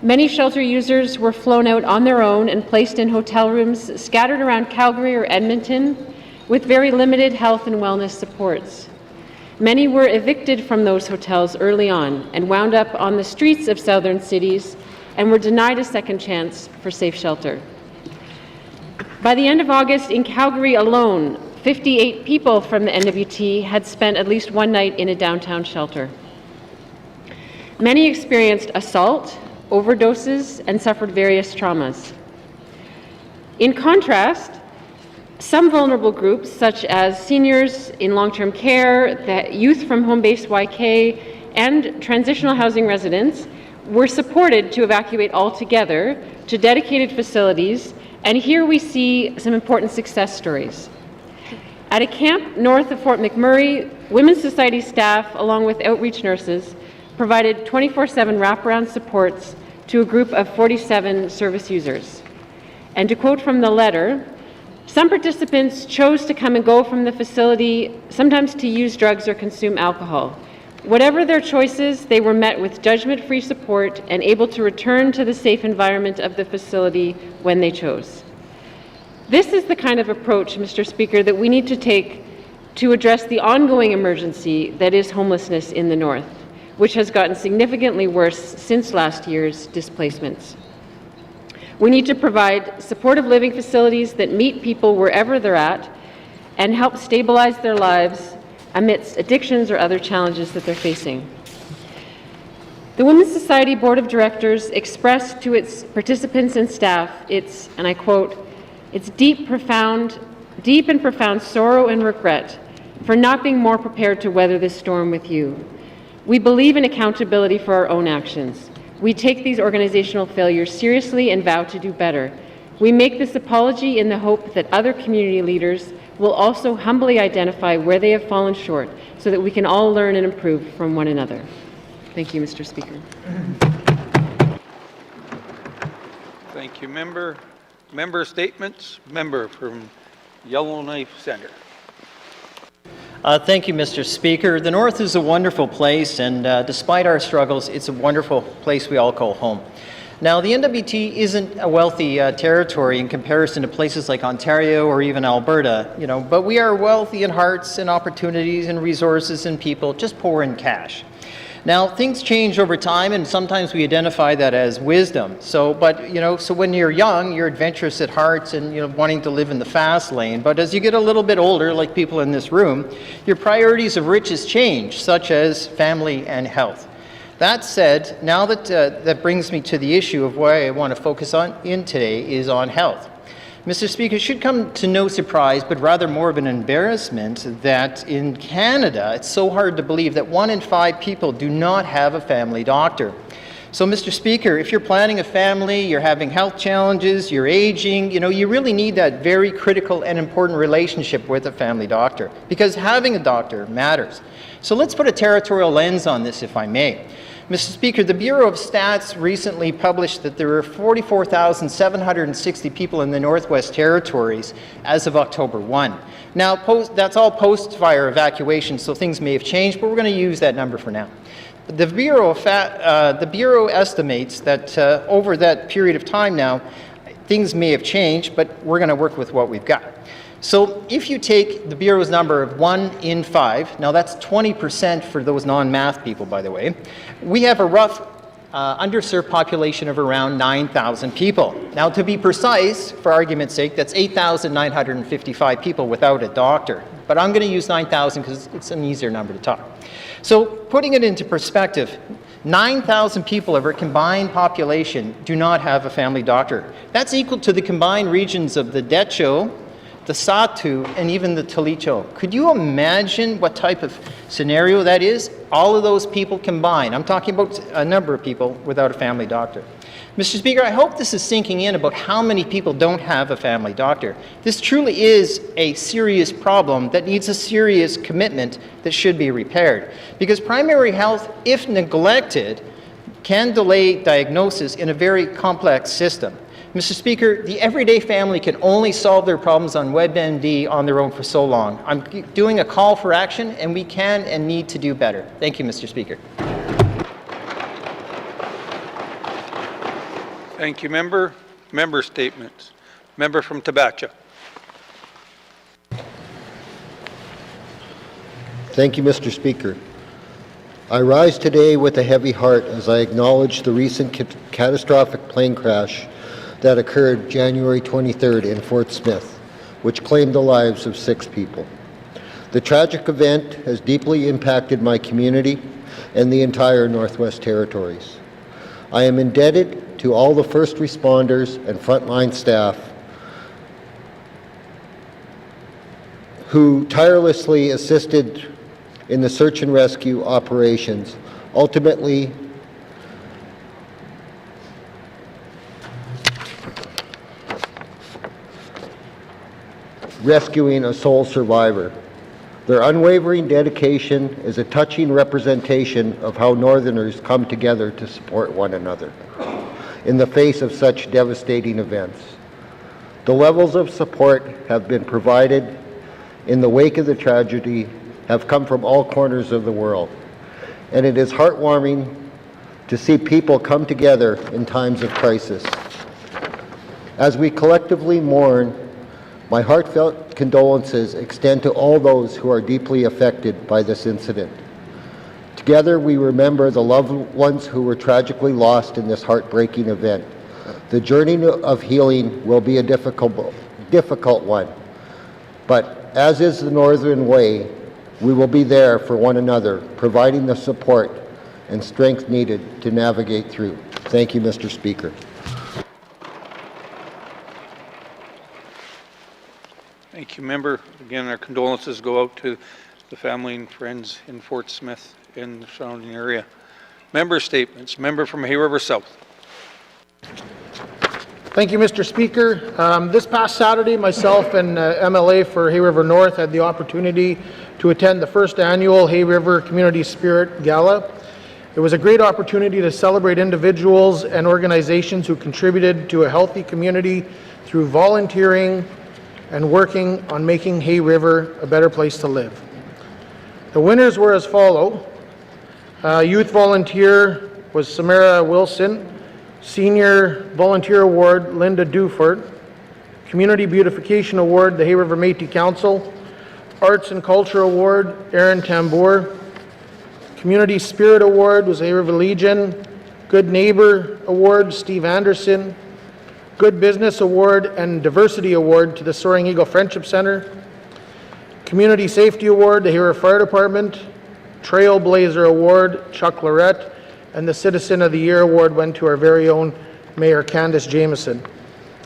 Many shelter users were flown out on their own and placed in hotel rooms scattered around Calgary or Edmonton with very limited health and wellness supports. Many were evicted from those hotels early on and wound up on the streets of southern cities and were denied a second chance for safe shelter. By the end of August, in Calgary alone, 58 people from the N.W.T had spent at least one night in a downtown shelter. Many experienced assault, overdoses, and suffered various traumas. In contrast, some vulnerable groups, such as seniors in long-term care, the youth from home-based YK, and transitional housing residents, were supported to evacuate altogether to dedicated facilities, and here we see some important success stories. At a camp north of Fort McMurray, Women's Society staff, along with outreach nurses, provided 24/7 wraparound supports to a group of 47 service users. And to quote from the letter, some participants chose to come and go from the facility, sometimes to use drugs or consume alcohol. Whatever their choices, they were met with judgment-free support and able to return to the safe environment of the facility when they chose. This is the kind of approach, Mr. Speaker, that we need to take to address the ongoing emergency that is homelessness in the North, which has gotten significantly worse since last year's displacements. We need to provide supportive living facilities that meet people wherever they're at and help stabilize their lives amidst addictions or other challenges that they're facing. The Women's Society Board of Directors expressed to its participants and staff its, and I quote, its deep and profound sorrow and regret for not being more prepared to weather this storm with you. We believe in accountability for our own actions. We take these organizational failures seriously and vow to do better. We make this apology in the hope that other community leaders will also humbly identify where they have fallen short so that we can all learn and improve from one another. Thank you, Mr. Speaker. Thank you, Member. Member statements. Member from Yellowknife Centre. Thank you, Mr. Speaker. The North is a wonderful place, and despite our struggles, it's a wonderful place we all call home. Now, the N.W.T isn't a wealthy territory in comparison to places like Ontario or even Alberta, but we are wealthy in hearts and opportunities and resources and people, just poor in cash. Now, things change over time, and sometimes we identify that as wisdom. So when you're young, you're adventurous at heart and wanting to live in the fast lane. But as you get a little bit older, like people in this room, your priorities of riches change, such as family and health. That said, now that brings me to the issue of why I want to focus in today is on health. Mr. Speaker, it should come to no surprise, but rather more of an embarrassment, that in Canada, it's so hard to believe that 1 in 5 people do not have a family doctor. So, Mr. Speaker, if you're planning a family, you're having health challenges, you're aging, you really need that very critical and important relationship with a family doctor, because having a doctor matters. So let's put a territorial lens on this, if I may. Mr. Speaker, the Bureau of Stats recently published that there were 44,760 people in the Northwest Territories as of October 1. Now, that's all post-fire evacuation, so things may have changed, but we're going to use that number for now. The Bureau estimates that over that period of time now, things may have changed, but we're going to work with what we've got. So if you take the Bureau's number of 1 in 5, now that's 20% for those non-math people, by the way, we have a rough underserved population of around 9,000 people. Now, to be precise, for argument's sake, that's 8,955 people without a doctor. But I'm going to use 9,000 because it's an easier number to talk. So putting it into perspective, 9,000 people of our combined population do not have a family doctor. That's equal to the combined regions of the Decho, the Satu, and even the Talicho. Could you imagine what type of scenario that is? All of those people combined. I'm talking about a number of people without a family doctor. Mr. Speaker, I hope this is sinking in about how many people don't have a family doctor. This truly is a serious problem that needs a serious commitment that should be repaired. Because primary health, if neglected, can delay diagnosis in a very complex system. Mr. Speaker, the everyday family can only solve their problems on WebMD on their own for so long. I'm doing a call for action, and we can and need to do better. Thank you, Mr. Speaker. Thank you, Member. Member statements. Member from Tabacha. Thank you, Mr. Speaker. I rise today with a heavy heart as I acknowledge the recent catastrophic plane crash that occurred January 23rd in Fort Smith, which claimed the lives of 6 people. The tragic event has deeply impacted my community and the entire Northwest Territories. I am indebted to all the first responders and frontline staff who tirelessly assisted in the search and rescue operations, ultimately rescuing a sole survivor. Their unwavering dedication is a touching representation of how Northerners come together to support one another in the face of such devastating events. The levels of support have been provided in the wake of the tragedy have come from all corners of the world. and it is heartwarming to see people come together in times of crisis. As we collectively mourn, my heartfelt condolences extend to all those who are deeply affected by this incident. Together, we remember the loved ones who were tragically lost in this heartbreaking event. The journey of healing will be a difficult one, but as is the Northern Way, we will be there for one another, providing the support and strength needed to navigate through. Thank you, Mr. Speaker. Thank you, Member. Again, our condolences go out to the family and friends in Fort Smith and the surrounding area. Member statements. Member from Hay River South. Thank you, Mr. Speaker. This past Saturday, myself and MLA for Hay River North had the opportunity to attend the first annual Hay River Community Spirit Gala. It was a great opportunity to celebrate individuals and organizations who contributed to a healthy community through volunteering and working on making Hay River a better place to live. The winners were as follow. Youth Volunteer was Samara Wilson. Senior Volunteer Award, Linda Dufort. Community Beautification Award, the Hay River Métis Council. Arts and Culture Award, Aaron Tambour. Community Spirit Award was Hay River Legion. Good Neighbor Award, Steve Anderson. Good Business Award and Diversity Award to the Soaring Eagle Friendship Center. Community Safety Award, the Hay River Fire Department. Trailblazer Award, Chuck Lorette. And the Citizen of the Year Award went to our very own Mayor Candace Jameson.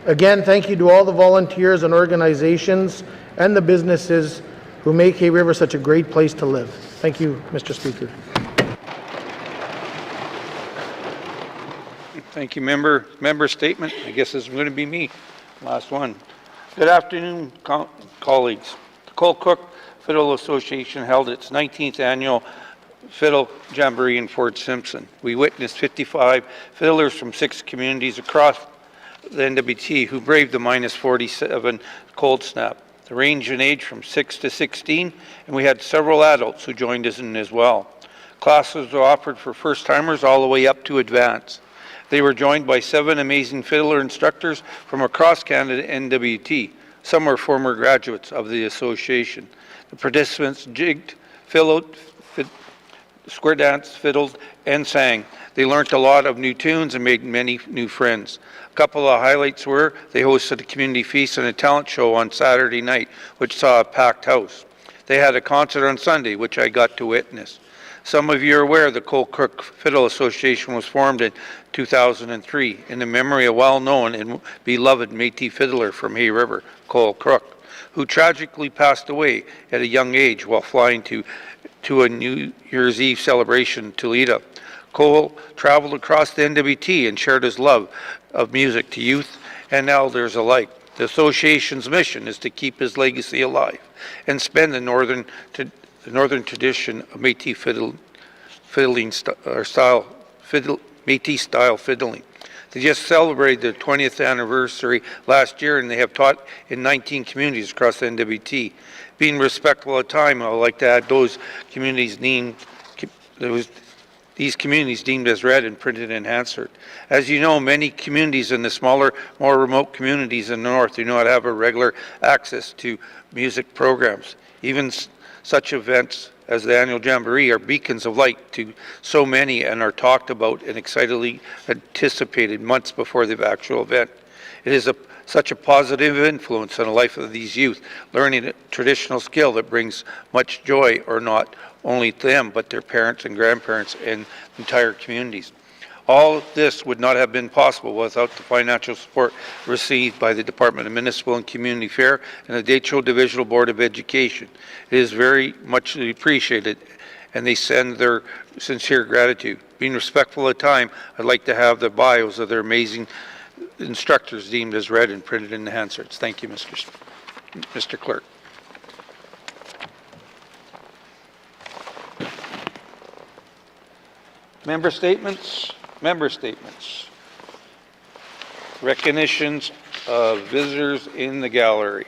Again, thank you to all the volunteers and organizations and the businesses who make Hay River such a great place to live. Thank you, Mr. Speaker. Thank you, Member. Member statement. I guess this is going to be me. Last one. Good afternoon, colleagues. The Cole Cook Fiddle Association held its 19th annual Fiddle Jamboree in Fort Simpson. We witnessed 55 fiddlers from 6 communities across the N.W.T. who braved the minus 47 cold snap. The range in age from 6 to 16, and we had several adults who joined us in as well. Classes were offered for first-timers all the way up to advanced. They were joined by 7 amazing fiddler instructors from across Canada N.W.T. Some were former graduates of the association. The participants jigged, fiddled, square danced, fiddled, and sang. They learned a lot of new tunes and made many new friends. A couple of highlights were they hosted a community feast and a talent show on Saturday night, which saw a packed house. They had a concert on Sunday, which I got to witness. Some of you are aware the Cole Cook Fiddle Association was formed in 2003 in the memory of well-known and beloved Métis fiddler from Hay River, Cole Cook, who tragically passed away at a young age while flying to a New Year's Eve celebration in Toledo. Cole traveled across the N.W.T. and shared his love of music to youth and elders alike. The association's mission is to keep his legacy alive and spend the northern tradition of Métis Métis style fiddling. They just celebrated their 20th anniversary last year, and they have taught in 19 communities across the N.W.T. Being respectful of time, I would like to add these communities deemed as read and printed in Hansard. As you know, many communities in the smaller, more remote communities in the north do not have a regular access to music programs. Even such events as the annual Jamboree are beacons of light to so many and are talked about and excitedly anticipated months before the actual event. It is such a positive influence on the life of these youth, learning a traditional skill that brings much joy, or not only to them, but their parents and grandparents and entire communities. All this would not have been possible without the financial support received by the Department of Municipal and Community Affairs and the Detroit Divisional Board of Education. It is very much appreciated, and they send their sincere gratitude. Being respectful of time, I'd like to have the bios of their amazing instructors deemed as read and printed in the Hansards. Thank you, Mr. Clerk. Member statements. Member statements. Recognitions of visitors in the gallery.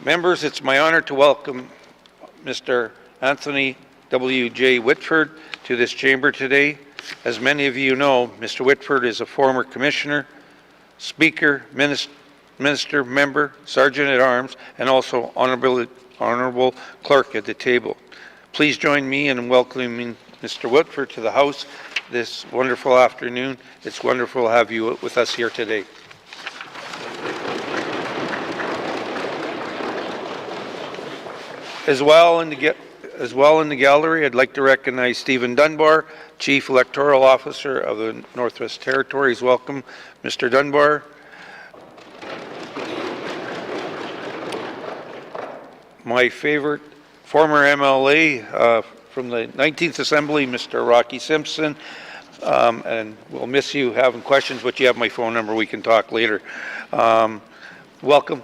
Members, it's my honor to welcome Mr. Anthony W.J. Whitford to this chamber today. As many of you know, Mr. Whitford is a former commissioner, speaker, minister, member, sergeant-at-arms, and also honorable clerk at the table. Please join me in welcoming Mr. Whitford to the House this wonderful afternoon. It's wonderful to have you with us here today. As well in the gallery, I'd like to recognize Stephen Dunbar, Chief Electoral Officer of the Northwest Territories. Welcome, Mr. Dunbar. My favorite former MLA from the 19th Assembly, Mr. Rocky Simpson, and we'll miss you having questions, but you have my phone number. We can talk later. Welcome.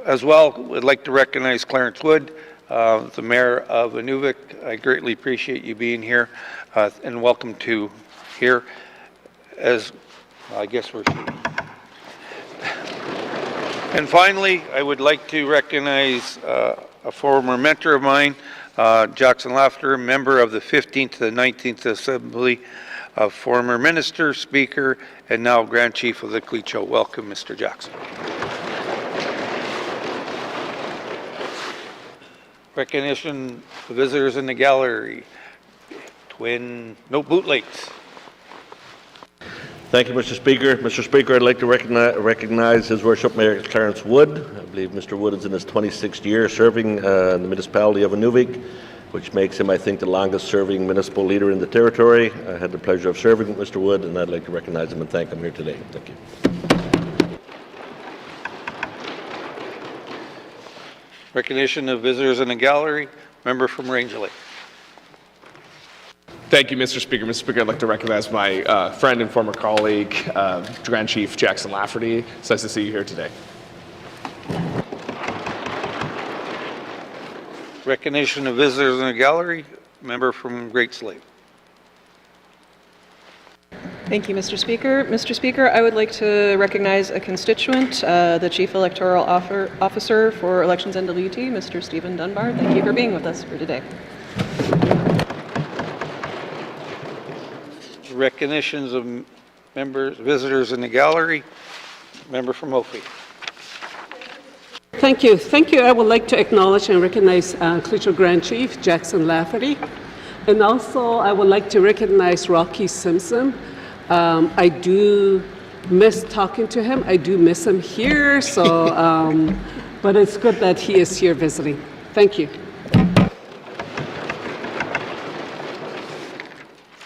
As well, I'd like to recognize Clarence Wood, the Mayor of Inuvik. I greatly appreciate you being here, and welcome to here. As I guess we're. And finally, I would like to recognize a former mentor of mine, Jackson Lafter, member of the 15th to the 19th Assembly, a former minister, speaker, and now Grand Chief of the Clecho. Welcome, Mr. Jackson. Recognition of visitors in the gallery. Bootlegs. Thank you, Mr. Speaker. Mr. Speaker, I'd like to recognize His Worship Mayor Clarence Wood. I believe Mr. Wood is in his 26th year serving in the municipality of Inuvik, which makes him, I think, the longest serving municipal leader in the territory. I had the pleasure of serving with Mr. Wood, and I'd like to recognize him and thank him here today. Thank you. Recognition of visitors in the gallery. Member from Ranger Lake. Thank you, Mr. Speaker. Mr. Speaker, I'd like to recognize my friend and former colleague, Grand Chief Jackson Lafferty. It's nice to see you here today. Recognition of visitors in the gallery. Member from Great Slave. Thank you, Mr. Speaker. Mr. Speaker, I would like to recognize a constituent, the Chief Electoral Officer for Elections N.W.T, Mr. Stephen Dunbar. Thank you for being with us for today. Recognitions of visitors in the gallery. Member from Ophi. Thank you. Thank you. I would like to acknowledge and recognize Clecho Grand Chief Jackson Lafferty. And also, I would like to recognize Rocky Simpson. I do miss talking to him. I do miss him here. So, but it's good that he is here visiting. Thank you.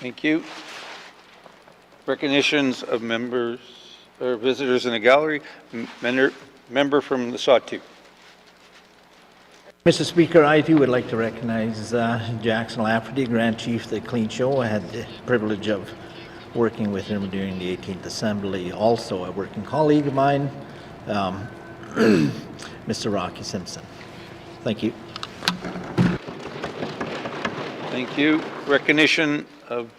Thank you. Recognitions of members or visitors in the gallery. Member from the Sawtooth. Mr. Speaker, I too would like to recognize Jackson Lafferty, Grand Chief of the Clean Show. I had the privilege of working with him during the 18th Assembly. Also a working colleague of mine, Mr. Rocky Simpson. Thank you. Thank you. Recognition of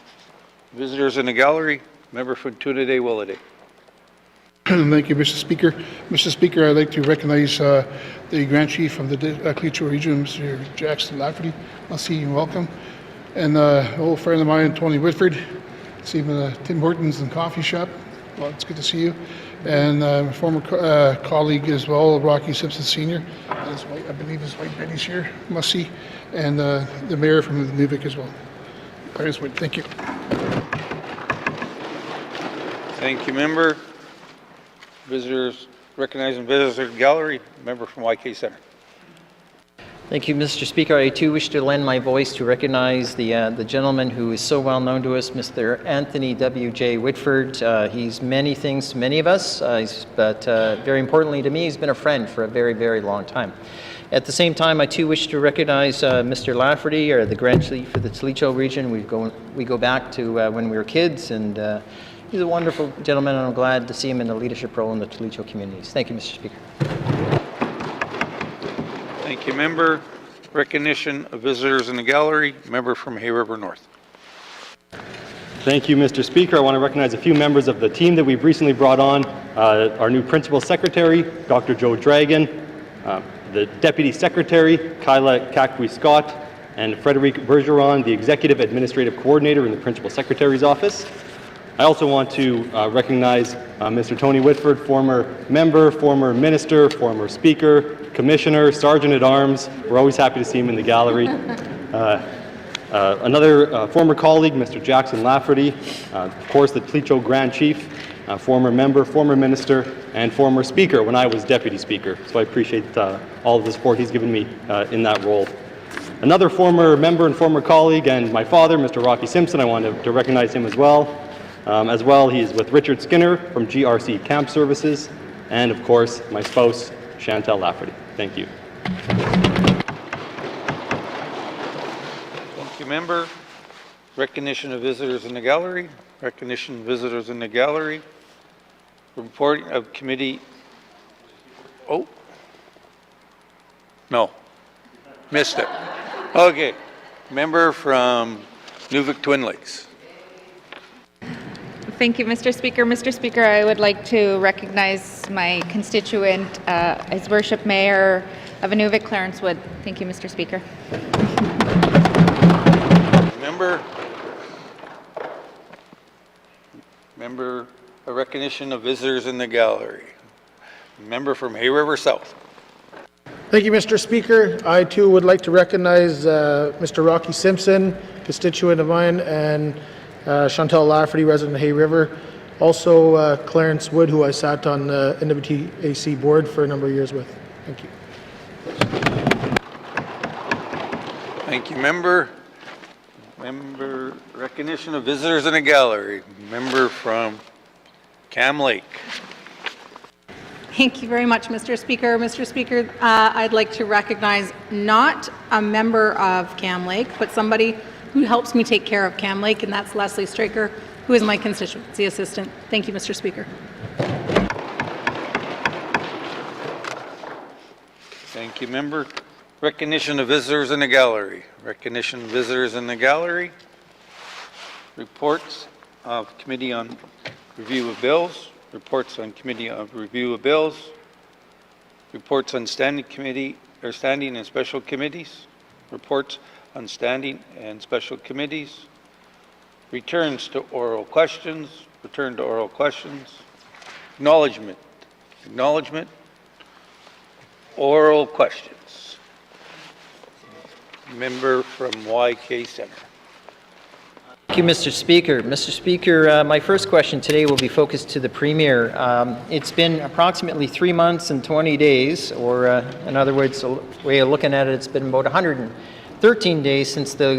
visitors in the gallery. Member from Tuna-Day, Willaday. Thank you, Mr. Speaker. Mr. Speaker, I'd like to recognize the Grand Chief from the Clecho region, Mr. Jackson Lafferty. I'll see you and welcome. And an old friend of mine, Tony Whitford. See him at Tim Hortons and Coffee Shop. Well, it's good to see you. And former colleague as well, Rocky Simpson Sr. I believe his wife Betty's here. Must see. And the mayor from Inuvik as well. Thank you. Thank you, member. Visitors, recognizing visitors gallery. Member from YK Center. Thank you, Mr. Speaker. I too wish to lend my voice to recognize the gentleman who is so well known to us, Mr. Anthony W.J. Whitford. He's many things to many of us, but very importantly to me, he's been a friend for a very, very long time. At the same time, I too wish to recognize Mr. Lafferty, or the Grand Chief for the Clecho region. We go back to when we were kids, and he's a wonderful gentleman, and I'm glad to see him in the leadership role in the Clecho communities. Thank you, Mr. Speaker. Thank you, member. Recognition of visitors in the gallery. Member from Hay River North. Thank you, Mr. Speaker. I want to recognize a few members of the team that we've recently brought on. Our new Principal Secretary, Dr. Joe Dragon, the Deputy Secretary, Kyla Kakwe-Scott, and Frederic Bergeron, the Executive Administrative Coordinator in the Principal Secretary's Office. I also want to recognize Mr. Tony Whitford, former member, former minister, former speaker, commissioner, sergeant-at-arms. We're always happy to see him in the gallery. Another former colleague, Mr. Jackson Lafferty, of course the Pleacho Grand Chief, former member, former minister, and former speaker when I was deputy speaker. So I appreciate all of the support he's given me in that role. Another former member and former colleague and my father, Mr. Rocky Simpson, I want to recognize him as well. He's with Richard Skinner from GRC Camp Services, and of course, my spouse, Chantel Lafferty. Thank you. Thank you, member. Recognition of visitors in the gallery. Recognition of visitors in the gallery. Report of committee. Oh. No. Missed it. Okay. Member from Nuvik Twin Lakes. Thank you, Mr. Speaker. Mr. Speaker, I would like to recognize my constituent, His Worship Mayor of Nuvik, Clarence Wood. Thank you, Mr. Speaker. Member, a recognition of visitors in the gallery. Member from Hay River South. Thank you, Mr. Speaker. I too would like to recognize Mr. Rocky Simpson, constituent of mine, and Chantal Lafferty, resident of Hay River. Also, Clarence Wood, who I sat on the N.W.T AC board for a number of years with. Thank you. Thank you, member. Member, recognition of visitors in the gallery. Member from Cam Lake. Thank you very much, Mr. Speaker. Mr. Speaker, I'd like to recognize not a member of Cam Lake, but somebody who helps me take care of Cam Lake, and that's Leslie Straker, who is my constituency assistant. Thank you, Mr. Speaker. Thank you, member. Recognition of visitors in the gallery. Recognition of visitors in the gallery. Reports of Committee on Review of Bills. Reports on Committee on Review of Bills. Reports on standing committee or standing and special committees. Reports on standing and special committees. Returns to oral questions. Return to oral questions. Acknowledgement. Acknowledgement. Oral questions. Member from YK Center. Thank you, Mr. Speaker. Mr. Speaker, my first question today will be focused to the Premier. It's been approximately 3 months and 20 days, or in other words, the way of looking at it, it's been about 113 days since the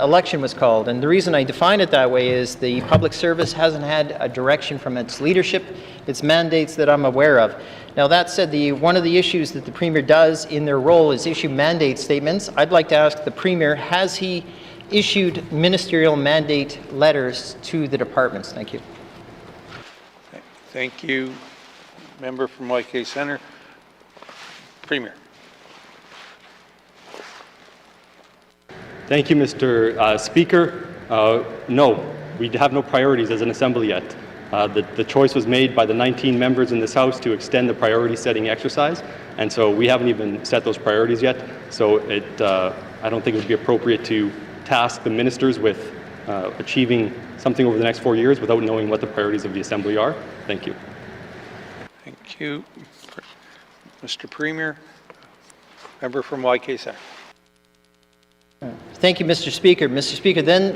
election was called. And the reason I define it that way is the public service hasn't had a direction from its leadership, its mandates that I'm aware of. Now that said, one of the issues that the Premier does in their role is issue mandate statements. I'd like to ask the Premier, has he issued ministerial mandate letters to the departments? Thank you. Thank you. Member from YK Center. Premier. Thank you, Mr. Speaker. No, we have no priorities as an assembly yet. The choice was made by the 19 members in this House to extend the priority-setting exercise, and so we haven't even set those priorities yet. So I don't think it would be appropriate to task the ministers with achieving something over the next 4 years without knowing what the priorities of the Assembly are. Thank you. Thank you. Mr. Premier. Member from YK Center. Thank you, Mr. Speaker. Mr. Speaker, then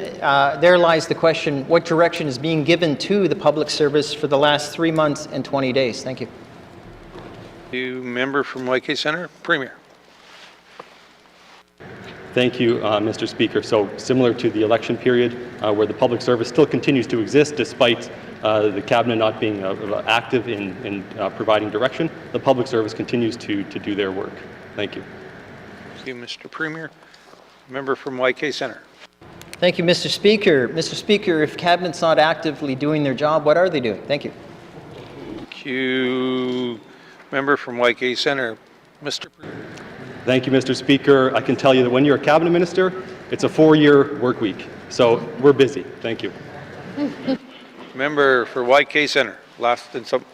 there lies the question, what direction is being given to the public service for the last 3 months and 20 days? Thank you. Member from YK Center. Premier. Thank you, Mr. Speaker. So similar to the election period, where the public service still continues to exist despite the Cabinet not being active in providing direction, the public service continues to do their work. Thank you. Thank you, Mr. Premier. Member from YK Center. Thank you, Mr. Speaker. Mr. Speaker, if Cabinet's not actively doing their job, what are they doing? Thank you. Thank you. Member from YK Center. Mr. Premier. Thank you, Mr. Speaker. I can tell you that when you're a Cabinet Minister, it's a 4-year work week. So we're busy. Thank you. Member for YK Center. Last and some.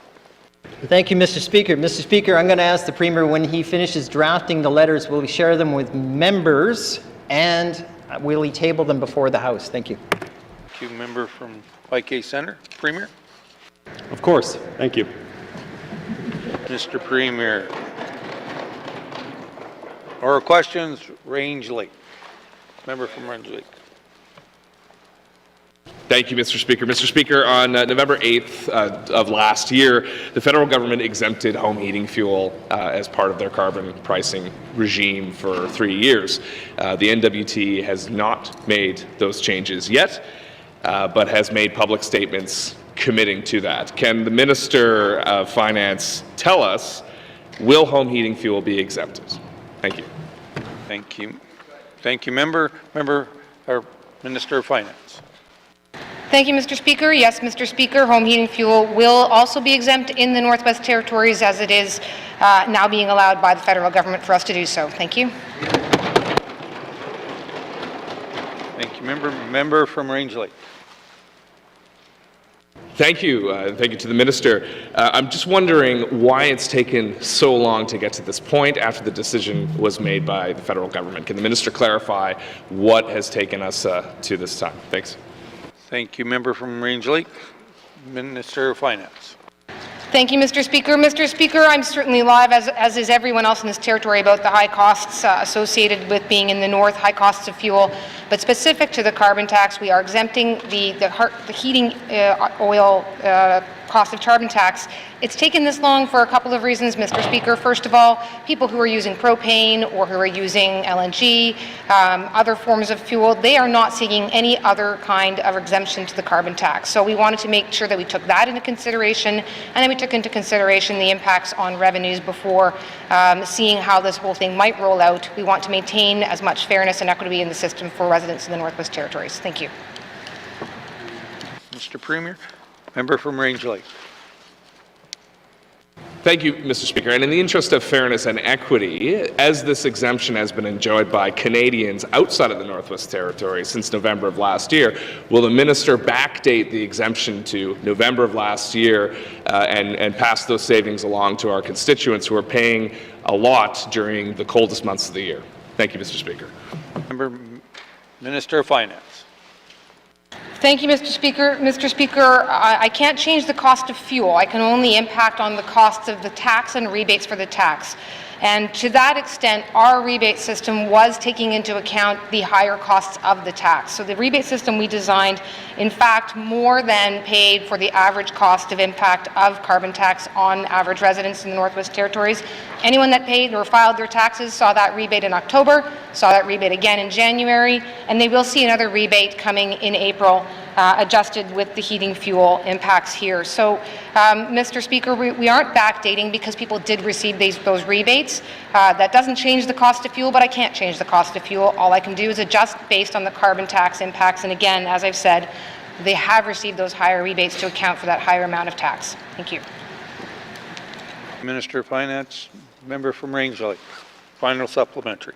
Thank you, Mr. Speaker. Mr. Speaker, I'm going to ask the Premier when he finishes drafting the letters, will he share them with members and will he table them before the House? Thank you. Thank you, member from YK Center. Premier? Of course. Thank you. Mr. Premier. Or questions, Range Lake. Member from Range Lake. Thank you, Mr. Speaker. Mr. Speaker, on November 8th of last year, the federal government exempted home heating fuel as part of their carbon pricing regime for 3 years. The N.W.T has not made those changes yet, but has made public statements committing to that. Can the Minister of Finance tell us, will home heating fuel be exempted? Thank you. Thank you. Thank you, member. Minister of Finance. Thank you, Mr. Speaker. Yes, Mr. Speaker, home heating fuel will also be exempt in the Northwest Territories as it is now being allowed by the federal government for us to do so. Thank you. Thank you, member. Member from Range Lake. Thank you. Thank you to the Minister. I'm just wondering why it's taken so long to get to this point after the decision was made by the federal government. Can the Minister clarify what has taken us to this time? Thanks. Thank you, member from Range Lake. Minister of Finance. Thank you, Mr. Speaker. Mr. Speaker, I'm certainly live, as is everyone else in this territory, about the high costs associated with being in the north, high costs of fuel. But specific to the carbon tax, we are exempting the heating oil cost of carbon tax. It's taken this long for a couple of reasons, Mr. Speaker. First of all, people who are using propane or who are using LNG, other forms of fuel, they are not seeking any other kind of exemption to the carbon tax. So we wanted to make sure that we took that into consideration, and then we took into consideration the impacts on revenues before seeing how this whole thing might roll out. We want to maintain as much fairness and equity in the system for residents in the Northwest Territories. Thank you. Mr. Premier. Member from Range Lake. Thank you, Mr. Speaker. And in the interest of fairness and equity, as this exemption has been enjoyed by Canadians outside of the Northwest Territories since November of last year, will the Minister backdate the exemption to November of last year and pass those savings along to our constituents who are paying a lot during the coldest months of the year? Thank you, Mr. Speaker. Minister of Finance. Thank you, Mr. Speaker. Mr. Speaker, I can't change the cost of fuel. I can only impact on the costs of the tax and rebates for the tax. And to that extent, our rebate system was taking into account the higher costs of the tax. So the rebate system we designed, in fact, more than paid for the average cost of impact of carbon tax on average residents in the Northwest Territories. Anyone that paid or filed their taxes saw that rebate in October, saw that rebate again in January, and they will see another rebate coming in April, adjusted with the heating fuel impacts here. So, Mr. Speaker, we aren't backdating because people did receive those rebates. That doesn't change the cost of fuel, but I can't change the cost of fuel. All I can do is adjust based on the carbon tax impacts. And again, as I've said, they have received those higher rebates to account for that higher amount of tax. Thank you. Minister of Finance, member from Range Lake. Final supplementary.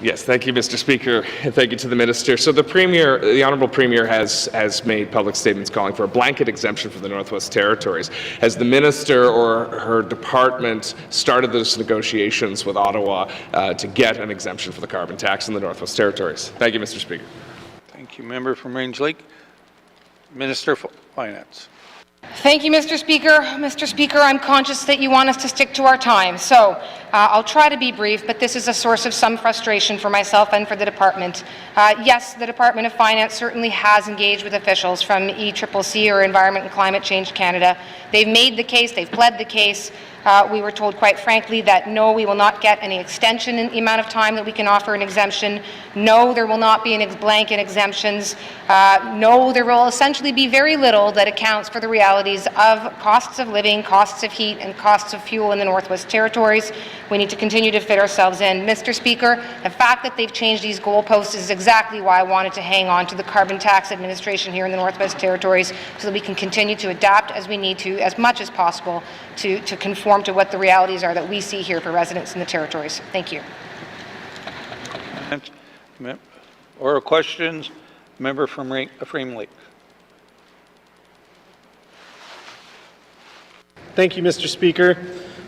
Yes, thank you, Mr. Speaker, and thank you to the Minister. So the Premier, the Honourable Premier has made public statements calling for a blanket exemption for the Northwest Territories. Has the Minister or her department started those negotiations with Ottawa to get an exemption for the carbon tax in the Northwest Territories? Thank you, Mr. Speaker. Thank you, member from Range Lake. Minister of Finance. Thank you, Mr. Speaker. Mr. Speaker, I'm conscious that you want us to stick to our time, so I'll try to be brief, but this is a source of some frustration for myself and for the department. Yes, the Department of Finance certainly has engaged with officials from ECCC or Environment and Climate Change Canada. They've made the case, they've pled the case. We were told quite frankly that no, we will not get any extension in the amount of time that we can offer an exemption. No, there will not be any blanket exemptions. No, there will essentially be very little that accounts for the realities of costs of living, costs of heat, and costs of fuel in the Northwest Territories. We need to continue to fit ourselves in. Mr. Speaker, the fact that they've changed these goalposts is exactly why I wanted to hang on to the carbon tax administration here in the Northwest Territories so that we can continue to adapt as we need to, as much as possible, to conform to what the realities are that we see here for residents in the territories. Thank you. Or questions? Member from Frame Lake. Thank you, Mr. Speaker.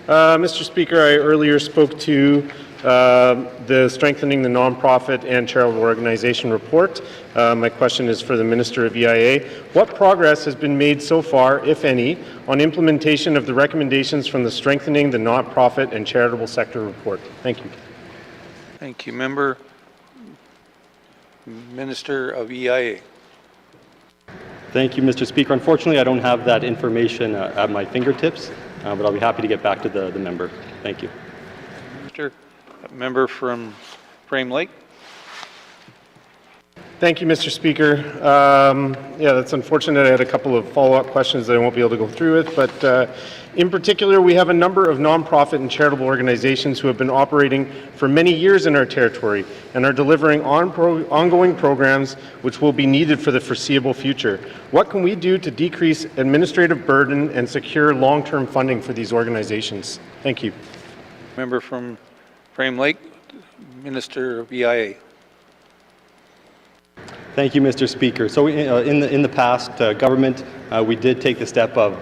Mr. Speaker, I earlier spoke to the Strengthening the Nonprofit and Charitable Organization report. My question is for the Minister of EIA. What progress has been made so far, if any, on implementation of the recommendations from the Strengthening the Nonprofit and Charitable Sector report? Thank you. Thank you, Member. Minister of EIA. Thank you, Mr. Speaker. Unfortunately, I don't have that information at my fingertips, but I'll be happy to get back to the member. Thank you. Member from Frame Lake. Thank you, Mr. Speaker. Yeah, that's unfortunate. I had a couple of follow-up questions that I won't be able to go through with, but in particular, we have a number of nonprofit and charitable organizations who have been operating for many years in our territory and are delivering ongoing programs which will be needed for the foreseeable future. What can we do to decrease administrative burden and secure long-term funding for these organizations? Thank you. Member from Frame Lake, Minister of EIA. Thank you, Mr. Speaker. So in the past, government, we did take the step of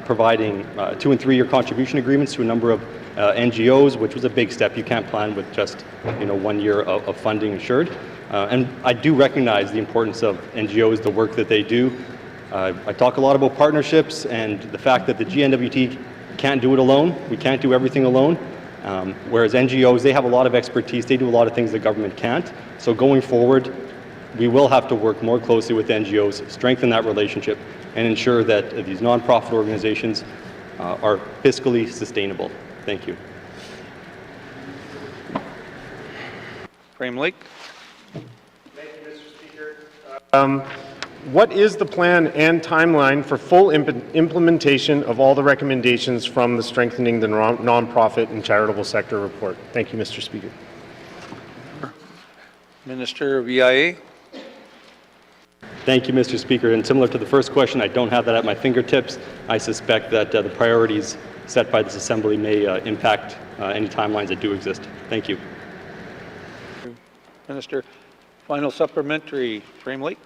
providing 2- and 3-year contribution agreements to a number of NGOs, which was a big step. You can't plan with just 1 year of funding assured. And I do recognize the importance of NGOs, the work that they do. I talk a lot about partnerships and the fact that the N.W.T can't do it alone. We can't do everything alone. Whereas NGOs, they have a lot of expertise. They do a lot of things the government can't. So going forward, we will have to work more closely with NGOs, strengthen that relationship, and ensure that these nonprofit organizations are fiscally sustainable. Thank you. Frame Lake. Thank you, Mr. Speaker. What is the plan and timeline for full implementation of all the recommendations from the Strengthening the Nonprofit and Charitable Sector report? Thank you, Mr. Speaker. Minister of EIA. Thank you, Mr. Speaker. And similar to the first question, I don't have that at my fingertips. I suspect that the priorities set by this Assembly may impact any timelines that do exist. Thank you. Minister, final supplementary, Frame Lake.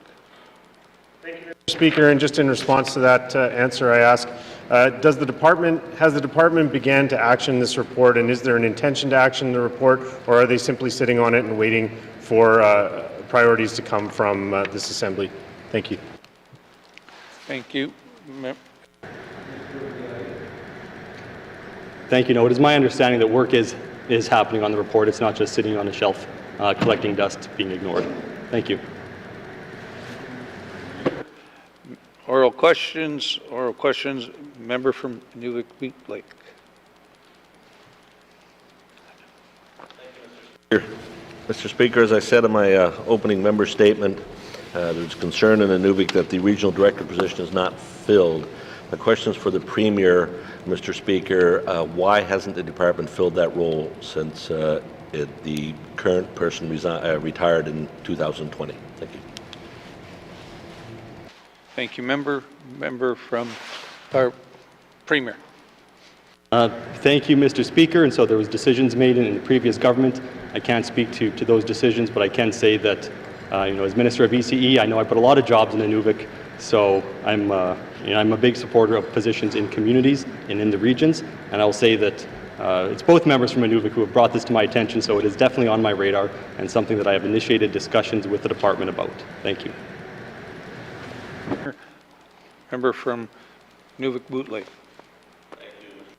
Thank you, Mr. Speaker. And just in response to that answer, I ask, has the department began to action this report, and is there an intention to action the report, or are they simply sitting on it and waiting for priorities to come from this Assembly? Thank you. Thank you. Thank you. No, it is my understanding that work is happening on the report. It's not just sitting on a shelf collecting dust being ignored. Thank you. Oral questions. Member from N.W.T. Lake. Mr. Speaker, as I said in my opening member statement, there's concern in Inuvik that the regional director position is not filled. My question is for the Premier, Mr. Speaker. Why hasn't the department filled that role since the current person retired in 2020? Thank you. Thank you, Member. Member from Premier. Thank you, Mr. Speaker. And so there was decisions made in the previous government. I can't speak to those decisions, but I can say that, as Minister of ECE, I know I put a lot of jobs in Inuvik, so I'm a big supporter of positions in communities and in the regions, and I'll say that it's both members from Inuvik who have brought this to my attention, so it is definitely on my radar and something that I have initiated discussions with the department about. Thank you. Member from N.W.T.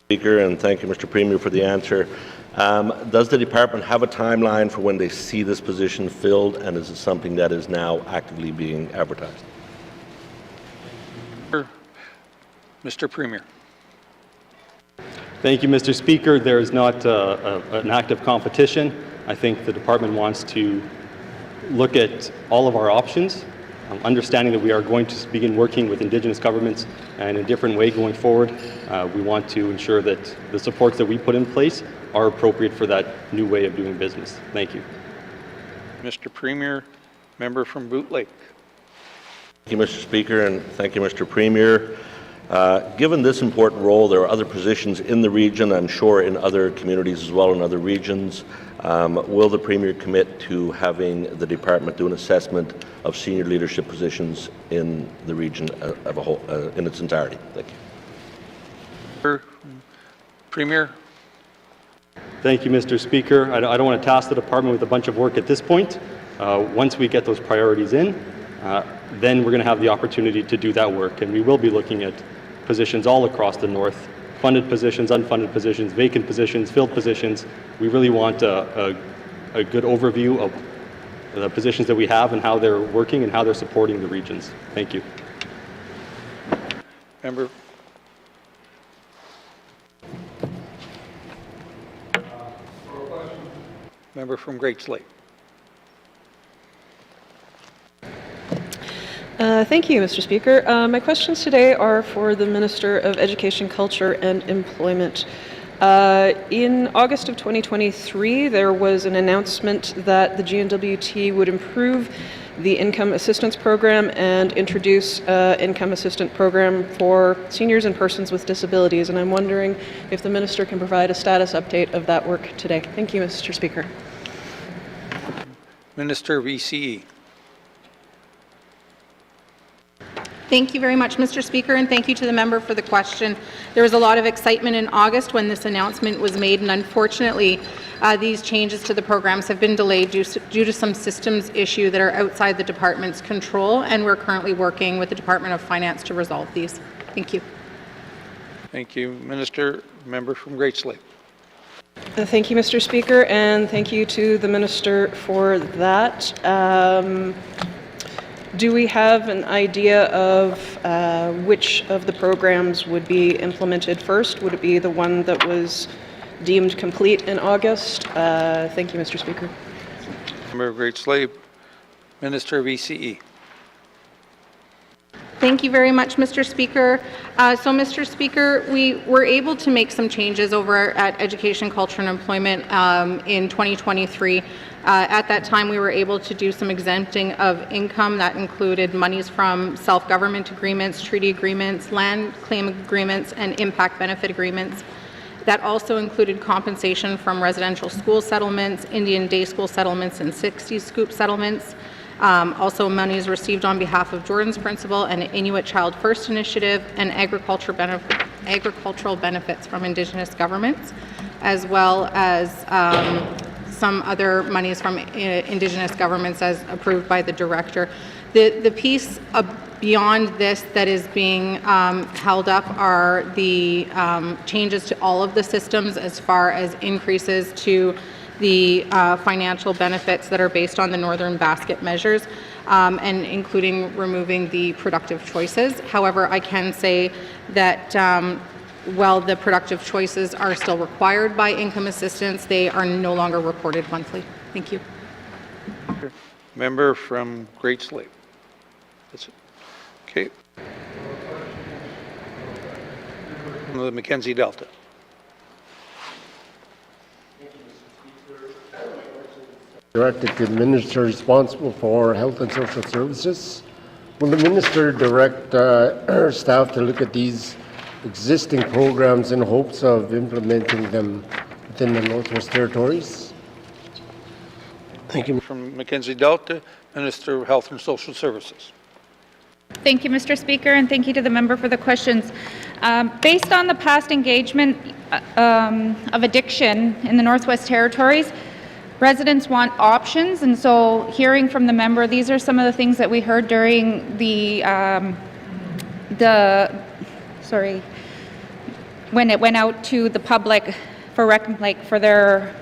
Speaker, and thank you, Mr. Premier, for the answer. Does the department have a timeline for when they see this position filled, and is it something that is now actively being advertised? Mr. Premier. Thank you, Mr. Speaker. There is not an active competition. I think the department wants to look at all of our options, understanding that we are going to begin working with Indigenous governments in a different way going forward. We want to ensure that the supports that we put in place are appropriate for that new way of doing business. Thank you. Mr. Premier, member from Boot Lake. Thank you, Mr. Speaker, and thank you, Mr. Premier. Given this important role, there are other positions in the region, I'm sure in other communities as well, in other regions. Will the Premier commit to having the department do an assessment of senior leadership positions in the region of a whole, in its entirety? Thank you. Premier. Thank you, Mr. Speaker. I don't want to task the department with a bunch of work at this point. Once we get those priorities in, then we're going to have the opportunity to do that work, and we will be looking at positions all across the north, funded positions, unfunded positions, vacant positions, filled positions. We really want a good overview of the positions that we have and how they're working and how they're supporting the regions. Thank you. Member from Great Slate. Thank you, Mr. Speaker. My questions today are for the Minister of Education, Culture and Employment. In August of 2023, there was an announcement that the N.W.T would improve the income assistance program and introduce an income assistance program for seniors and persons with disabilities. And I'm wondering if the Minister can provide a status update of that work today. Thank you, Mr. Speaker. Minister of ECE. Thank you very much, Mr. Speaker, and thank you to the member for the question. There was a lot of excitement in August when this announcement was made, and unfortunately, these changes to the programs have been delayed due to some systems issue that are outside the department's control, and we're currently working with the Department of Finance to resolve these. Thank you. Thank you, Minister. Member from Great Slate. Thank you, Mr. Speaker, and thank you to the Minister for that. Do we have an idea of which of the programs would be implemented first? Would it be the one that was deemed complete in August? Thank you, Mr. Speaker. Member of Great Slate. Minister of ECE. Thank you very much, Mr. Speaker. So, Mr. Speaker, we were able to make some changes over at Education, Culture and Employment in 2023. At that time, we were able to do some exempting of income that included monies from self-government agreements, treaty agreements, land claim agreements, and impact benefit agreements. That also included compensation from residential school settlements, Indian day school settlements, and 60 scoop settlements. Also monies received on behalf of Jordan's Principle and Inuit Child First Initiative, and agricultural benefits from Indigenous governments, as well as some other monies from Indigenous governments as approved by the Director. The piece beyond this that is being held up are the changes to all of the systems as far as increases to the financial benefits that are based on the Northern Basket measures, and including removing the productive choices. However, I can say that while the productive choices are still required by income assistance, they are no longer reported monthly. Thank you. Member from Great Slate. That's it. Okay. From the Mackenzie Delta. Directed to the Minister responsible for Health and Social Services. Will the Minister direct her staff to look at these existing programs in hopes of implementing them within the Northwest Territories? Thank you. From Mackenzie Delta, Minister of Health and Social Services. Thank you, Mr. Speaker, and thank you to the member for the questions. Based on the past engagement of addiction in the Northwest Territories, residents want options, and so hearing from the member, these are some of the things that we heard during when it went out to the public for their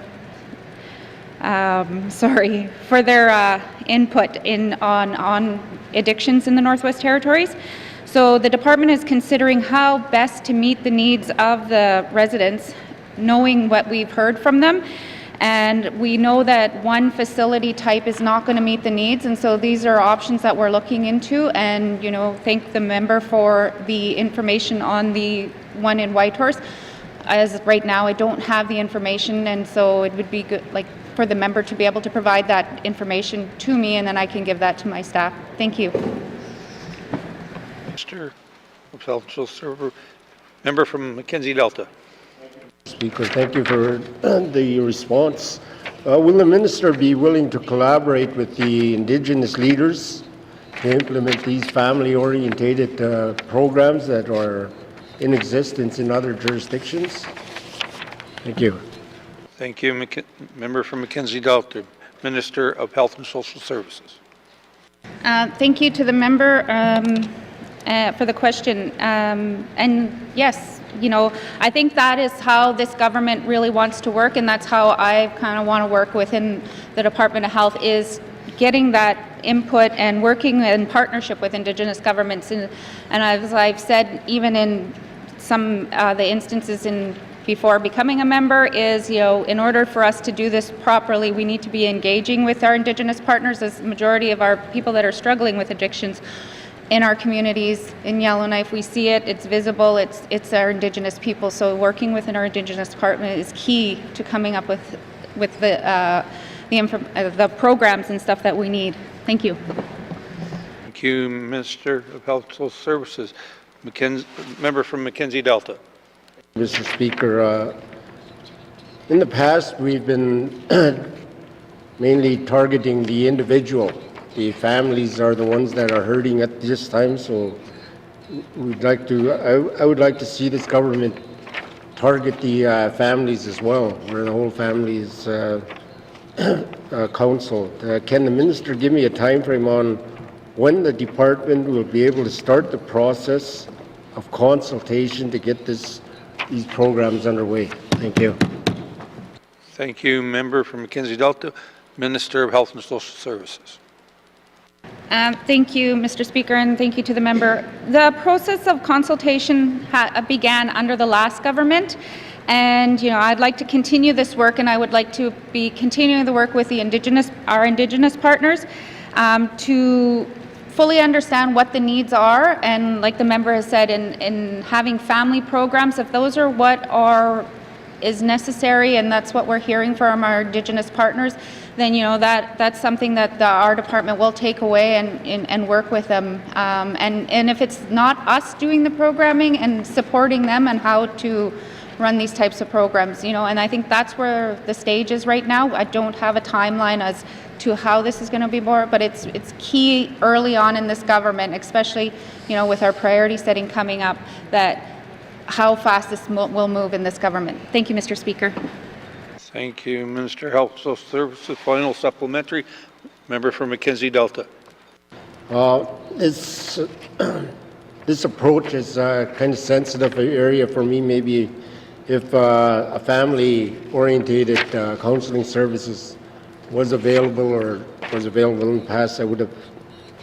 input on addictions in the Northwest Territories. So the department is considering how best to meet the needs of the residents, knowing what we've heard from them. And we know that one facility type is not going to meet the needs, and so these are options that we're looking into. And thank the member for the information on the one in Whitehorse. As right now, I don't have the information, and so it would be good, for the member to be able to provide that information to me, and then I can give that to my staff. Thank you. Mr. Self-Server. Member from Mackenzie Delta. Speaker, thank you for the response. Will the Minister be willing to collaborate with the Indigenous leaders to implement these family-orientated programs that are in existence in other jurisdictions? Thank you. Thank you. Member from Mackenzie-Delta, Minister of Health and Social Services. Thank you to the member for the question. And yes, you know, I think that is how this government really wants to work, and that's how I kind of want to work within the Department of Health, is getting that input and working in partnership with Indigenous governments. And as I've said, even in some the instances in before becoming a member, is, you know, in order for us to do this properly, we need to be engaging with our Indigenous partners, as the majority of our people that are struggling with addictions in our communities. In Yellowknife, we see it, it's visible, it's our Indigenous people. So working within our Indigenous partner is key to coming up with the programs and stuff that we need. Thank you. Thank you, Minister of Health and Social Services. Member from Mackenzie-Delta. Mr. Speaker, in the past we've been mainly targeting the individual. The families are the ones that are hurting at this time, so I would like to see this government target the families as well, where the whole family is counseled. Can the minister give me a time frame on when the department will be able to start the process of consultation to get these programs underway? Thank you. Thank you, Member from Mackenzie-Delta, Minister of Health and Social Services. Thank you, Mr. Speaker, and thank you to the member. The process of consultation began under the last government, and you know, I'd like to continue this work, and I would like to be continuing the work with our Indigenous partners to fully understand what the needs are, and like the member has said, in having family programs, if those are what is necessary, and that's what we're hearing from our Indigenous partners, then you know that's something that our department will take away and work with them. And if it's not us doing the programming and supporting them and how to run these types of programs, you know, and I think that's where the stage is right now. I don't have a timeline as to how this is going to be more, but it's key early on in this government, especially, you know, with our priority setting coming up, that how fast this will move in this government. Thank you, Mr. Speaker. Thank you, Minister of Health and Social Services. Final supplementary, member from Mackenzie-Delta. This approach is kind of sensitive area for me. Maybe if a family-orientated counseling services was available or was available in the past, I would have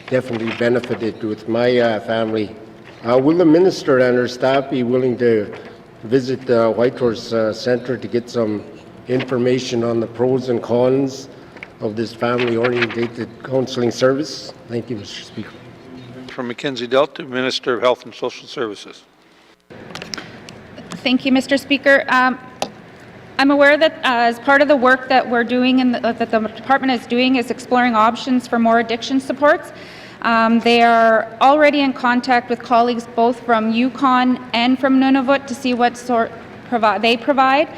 definitely benefited with my family. Will the minister and her staff be willing to visit the Whitehorse Centre to get some information on the pros and cons of this family-oriented counseling service? Thank you, Mr. Speaker. From Mackenzie-Delta, Minister of Health and Social Services. Thank you, Mr. Speaker. I'm aware that as part of the work that we're doing and that the department is doing is exploring options for more addiction supports. They are already in contact with colleagues both from Yukon and from Nunavut to see what sort they provide.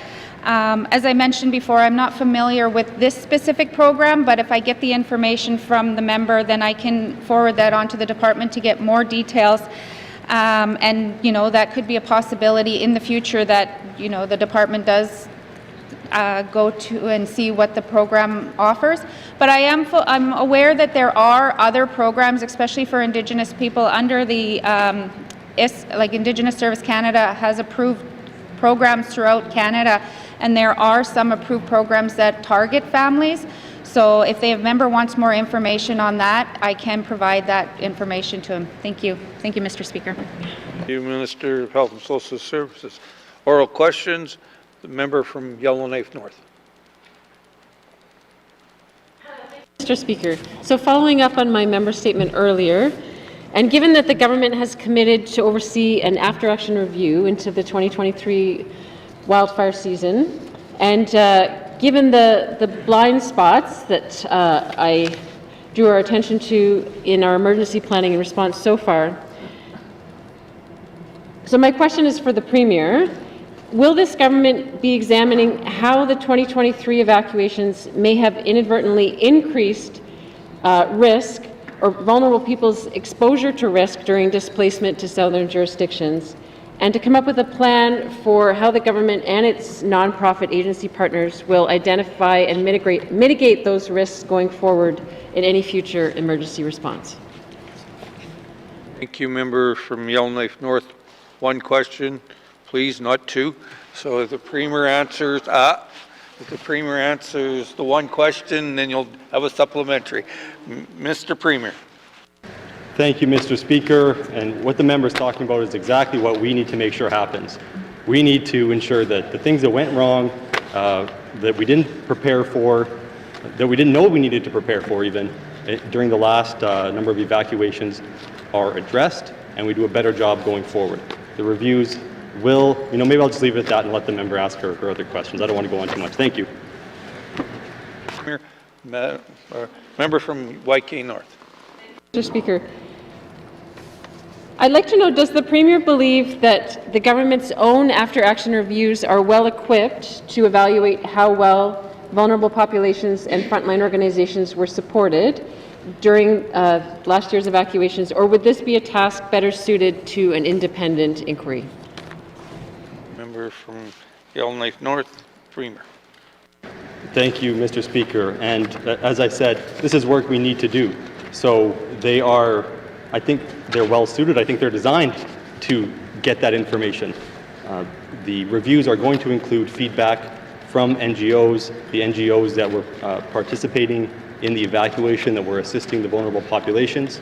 As I mentioned before, I'm not familiar with this specific program, but if I get the information from the member, then I can forward that on to the department to get more details. And you know, that could be a possibility in the future that, you know, the department does go to and see what the program offers. But I'm aware that there are other programs, especially for Indigenous people, under the like Indigenous Service Canada has approved programs throughout Canada, and there are some approved programs that target families. So if the member wants more information on that, I can provide that information to him. Thank you. Thank you, Mr. Speaker. Thank you, Minister of Health and Social Services. Oral questions. The member from Yellowknife North. Mr. Speaker, so following up on my member statement earlier, and given that the government has committed to oversee an after-action review into the 2023 wildfire season, and given the blind spots that I drew our attention to in our emergency planning and response so far, so my question is for the Premier. Will this government be examining how the 2023 evacuations may have inadvertently increased risk or vulnerable people's exposure to risk during displacement to southern jurisdictions? and to come up with a plan for how the government and its nonprofit agency partners will identify and mitigate those risks going forward in any future emergency response. Thank you, member from Yellowknife North. One question, please, not two. So if the Premier answers, the one question, then you'll have a supplementary. Mr. Premier. Thank you, Mr. Speaker. And what the member is talking about is exactly what we need to make sure happens. We need to ensure that the things that went wrong, that we didn't prepare for, that we didn't know we needed to prepare for even, during the last number of evacuations are addressed, and we do a better job going forward. The reviews will, maybe I'll just leave it at that and let the member ask her other questions. I don't want to go on too much. Thank you. Member from YK North. Mr. Speaker, I'd like to know, does the Premier believe that the government's own after-action reviews are well equipped to evaluate how well vulnerable populations and frontline organizations were supported during last year's evacuations, or would this be a task better suited to an independent inquiry? Member from Yellowknife North, Premier. Thank you, Mr. Speaker. And as I said, this is work we need to do. So they are, I think they're well suited. I think they're designed to get that information. The reviews are going to include feedback from NGOs, the NGOs that were participating in the evacuation, that were assisting the vulnerable populations.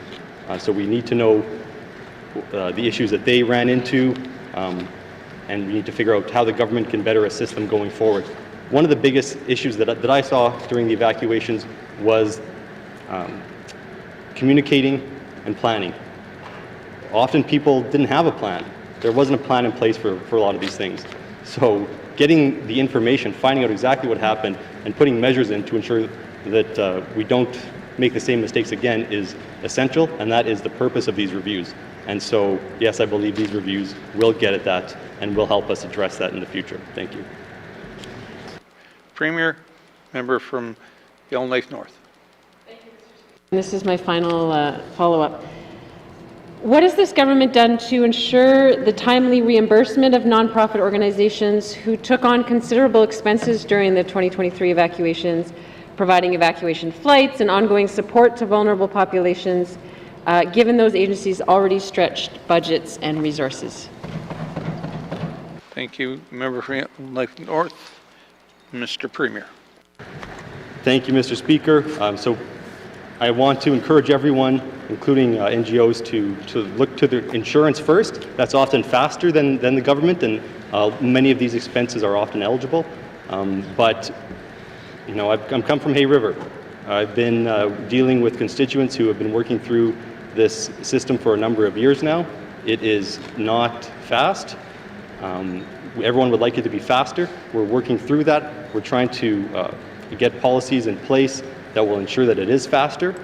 So we need to know the issues that they ran into, and we need to figure out how the government can better assist them going forward. One of the biggest issues that I saw during the evacuations was communicating and planning. Often people didn't have a plan. There wasn't a plan in place for a lot of these things. So getting the information, finding out exactly what happened, and putting measures in to ensure that we don't make the same mistakes again is essential, and that is the purpose of these reviews. And so, yes, I believe these reviews will get at that and will help us address that in the future. Thank you. Premier, member from Yellowknife North. This is my final follow-up. What has this government done to ensure the timely reimbursement of nonprofit organizations who took on considerable expenses during the 2023 evacuations, providing evacuation flights and ongoing support to vulnerable populations, given those agencies' already stretched budgets and resources? Thank you. Member from Yellowknife North, Mr. Premier. Thank you, Mr. Speaker. So I want to encourage everyone, including NGOs, to look to their insurance first. That's often faster than the government, and many of these expenses are often eligible. But I'm come from Hay River. I've been dealing with constituents who have been working through this system for a number of years now. It is not fast. Everyone would like it to be faster. We're working through that. We're trying to get policies in place that will ensure that it is faster.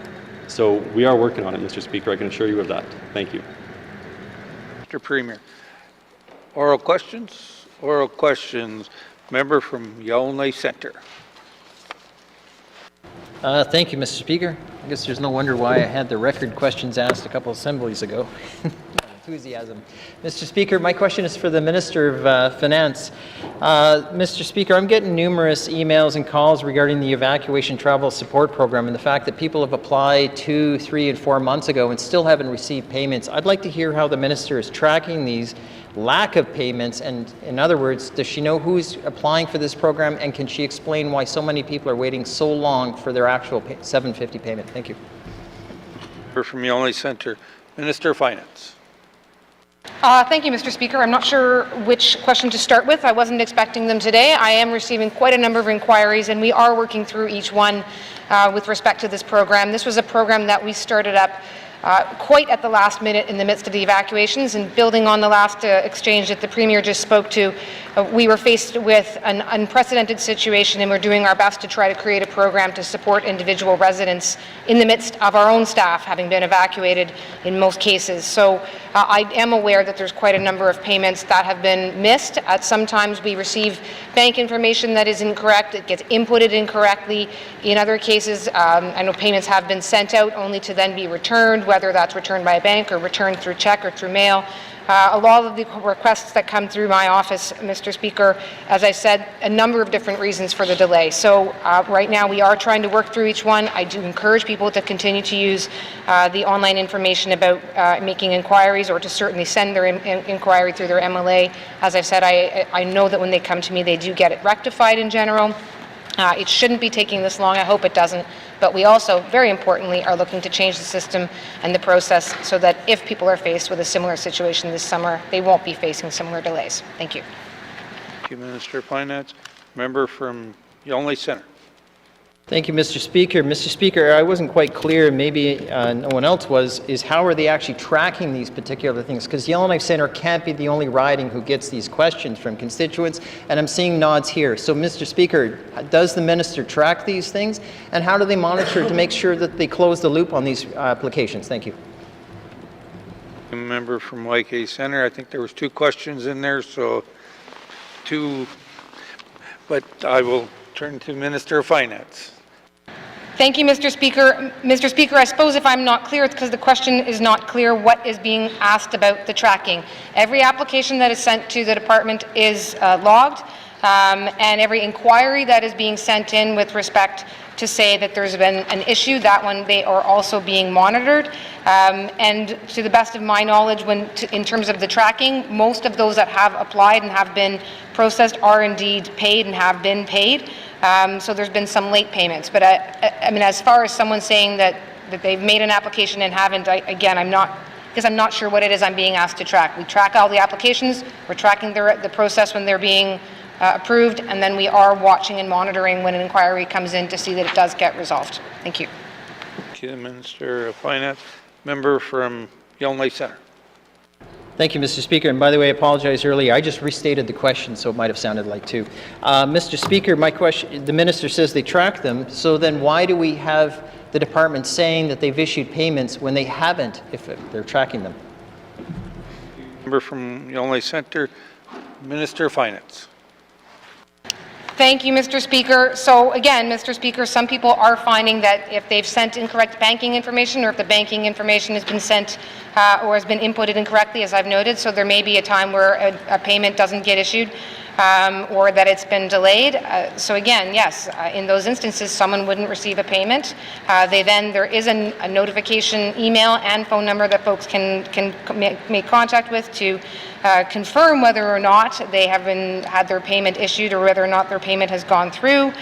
So we are working on it, Mr. Speaker. I can assure you of that. Thank you. Mr. Premier. Oral questions? Oral questions. Member from Yellowknife Centre. Thank you, Mr. Speaker. I guess there's no wonder why I had the record questions asked a couple of assemblies ago. Enthusiasm. Mr. Speaker, my question is for the Minister of Finance. Mr. Speaker, I'm getting numerous emails and calls regarding the Evacuation Travel Support Program and the fact that people have applied 2, 3, and 4 months ago and still haven't received payments. I'd like to hear how the Minister is tracking these lack of payments, and in other words, does she know who's applying for this program, and can she explain why so many people are waiting so long for their actual $750 payment? Thank you. Member from Yellowknife Centre, Minister of Finance. Thank you, Mr. Speaker. I'm not sure which question to start with. I wasn't expecting them today. I am receiving quite a number of inquiries, and we are working through each one with respect to this program. This was a program that we started up quite at the last minute in the midst of the evacuations, and building on the last exchange that the Premier just spoke to, we were faced with an unprecedented situation, and we're doing our best to try to create a program to support individual residents in the midst of our own staff having been evacuated in most cases. So I am aware that there's quite a number of payments that have been missed. Sometimes we receive bank information that is incorrect. It gets inputted incorrectly. In other cases, I know payments have been sent out only to then be returned, whether that's returned by a bank or returned through check or through mail. A lot of the requests that come through my office, Mr. Speaker, as I said, a number of different reasons for the delay. So right now we are trying to work through each one. I do encourage people to continue to use the online information about making inquiries, or to certainly send their inquiry through their MLA. As I've said, I know that when they come to me, they do get it rectified in general. It shouldn't be taking this long. I hope it doesn't. But we also, very importantly, are looking to change the system and the process so that if people are faced with a similar situation this summer, they won't be facing similar delays. Thank you. Thank you, Minister of Finance. Member from Yellowknife Centre. Thank you, Mr. Speaker. Mr. Speaker, I wasn't quite clear, maybe no one else was, is how are they actually tracking these particular things? Because Yellowknife Centre can't be the only riding who gets these questions from constituents, and I'm seeing nods here. So, Mr. Speaker, does the minister track these things, and how do they monitor to make sure that they close the loop on these applications? Thank you. A member from YK Centre. I think there was 2 questions in there, so 2, but I will turn to Minister of Finance. Thank you, Mr. Speaker. Mr. Speaker, I suppose if I'm not clear, it's because the question is not clear what is being asked about the tracking. Every application that is sent to the department is logged, and every inquiry that is being sent in with respect to say that there's been an issue, that one they are also being monitored. And to the best of my knowledge, in terms of the tracking, most of those that have applied and have been processed are indeed paid and have been paid. So there's been some late payments. But I mean, as far as someone saying that they've made an application and haven't, again, I'm not sure what it is I'm being asked to track. We track all the applications, we're tracking the process when they're being approved, and then we are watching and monitoring when an inquiry comes in to see that it does get resolved. Thank you. Thank you, Minister of Finance. Member from Yellowknife Centre. Thank you, Mr. Speaker. And by the way, I apologize earlier. I just restated the question, so it might have sounded like 2. Mr. Speaker, my question, the minister says they track them, so then why do we have the department saying that they've issued payments when they haven't, if they're tracking them? Member from Yellowknife Centre, Minister of Finance. Thank you, Mr. Speaker. So again, Mr. Speaker, some people are finding that if they've sent incorrect banking information, or if the banking information has been sent or has been inputted incorrectly, as I've noted, so there may be a time where a payment doesn't get issued or that it's been delayed. So again, yes, in those instances, someone wouldn't receive a payment. There is a notification email and phone number that folks can make contact with to confirm whether or not they have had their payment issued or whether or not their payment has gone through.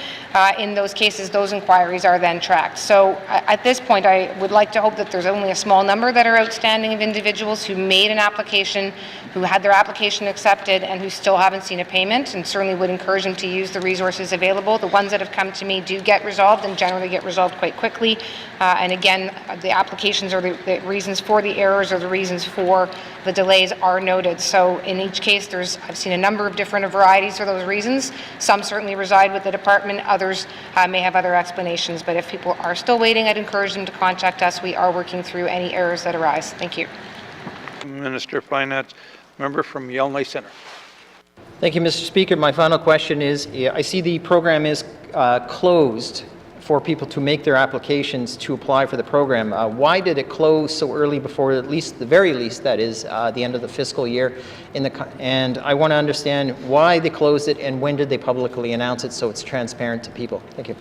In those cases, those inquiries are then tracked. So at this point, I would like to hope that there's only a small number that are outstanding of individuals who made an application, who had their application accepted, and who still haven't seen a payment, and certainly would encourage them to use the resources available. The ones that have come to me do get resolved, and generally get resolved quite quickly. And again, the applications or the reasons for the errors or the reasons for the delays are noted. So in each case, I've seen a number of different varieties for those reasons. Some certainly reside with the department, others may have other explanations. But if people are still waiting, I'd encourage them to contact us. We are working through any errors that arise. Thank you. Minister of Finance. Member from Yellowknife Centre. Thank you, Mr. Speaker. My final question is, I see the program is closed for people to make their applications to apply for the program. Why did it close so early before, at least the very least, that is the end of the fiscal year? And I want to understand why they closed it and when did they publicly announce it so it's transparent to people. Thank you.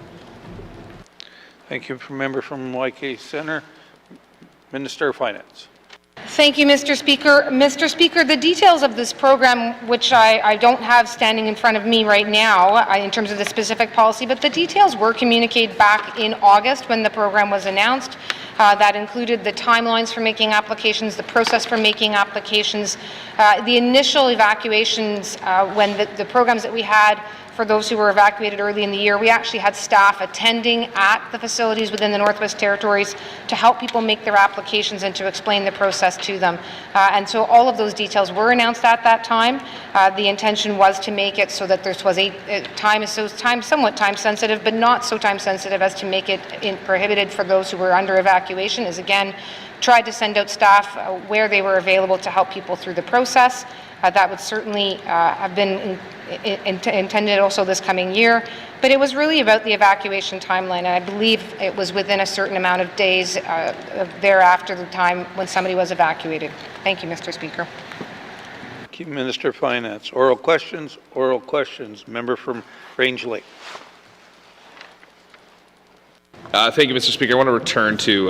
Thank you. Member from YK Centre. Minister of Finance. Thank you, Mr. Speaker. Mr. Speaker, the details of this program, which I don't have standing in front of me right now in terms of the specific policy, but the details were communicated back in August when the program was announced. That included the timelines for making applications, the process for making applications, the initial evacuations when the programs that we had for those who were evacuated early in the year. We actually had staff attending at the facilities within the Northwest Territories to help people make their applications and to explain the process to them. And so all of those details were announced at that time. The intention was to make it so that this was somewhat time sensitive, but not so time sensitive as to make it prohibited for those who were under evacuation, is again tried to send out staff where they were available to help people through the process. That would certainly have been intended also this coming year. But it was really about the evacuation timeline, and I believe it was within a certain amount of days thereafter the time when somebody was evacuated. Thank you, Mr. Speaker. Thank you, Minister of Finance. Oral questions. Oral questions. Member from Range Lake. Thank you, Mr. Speaker. I want to return to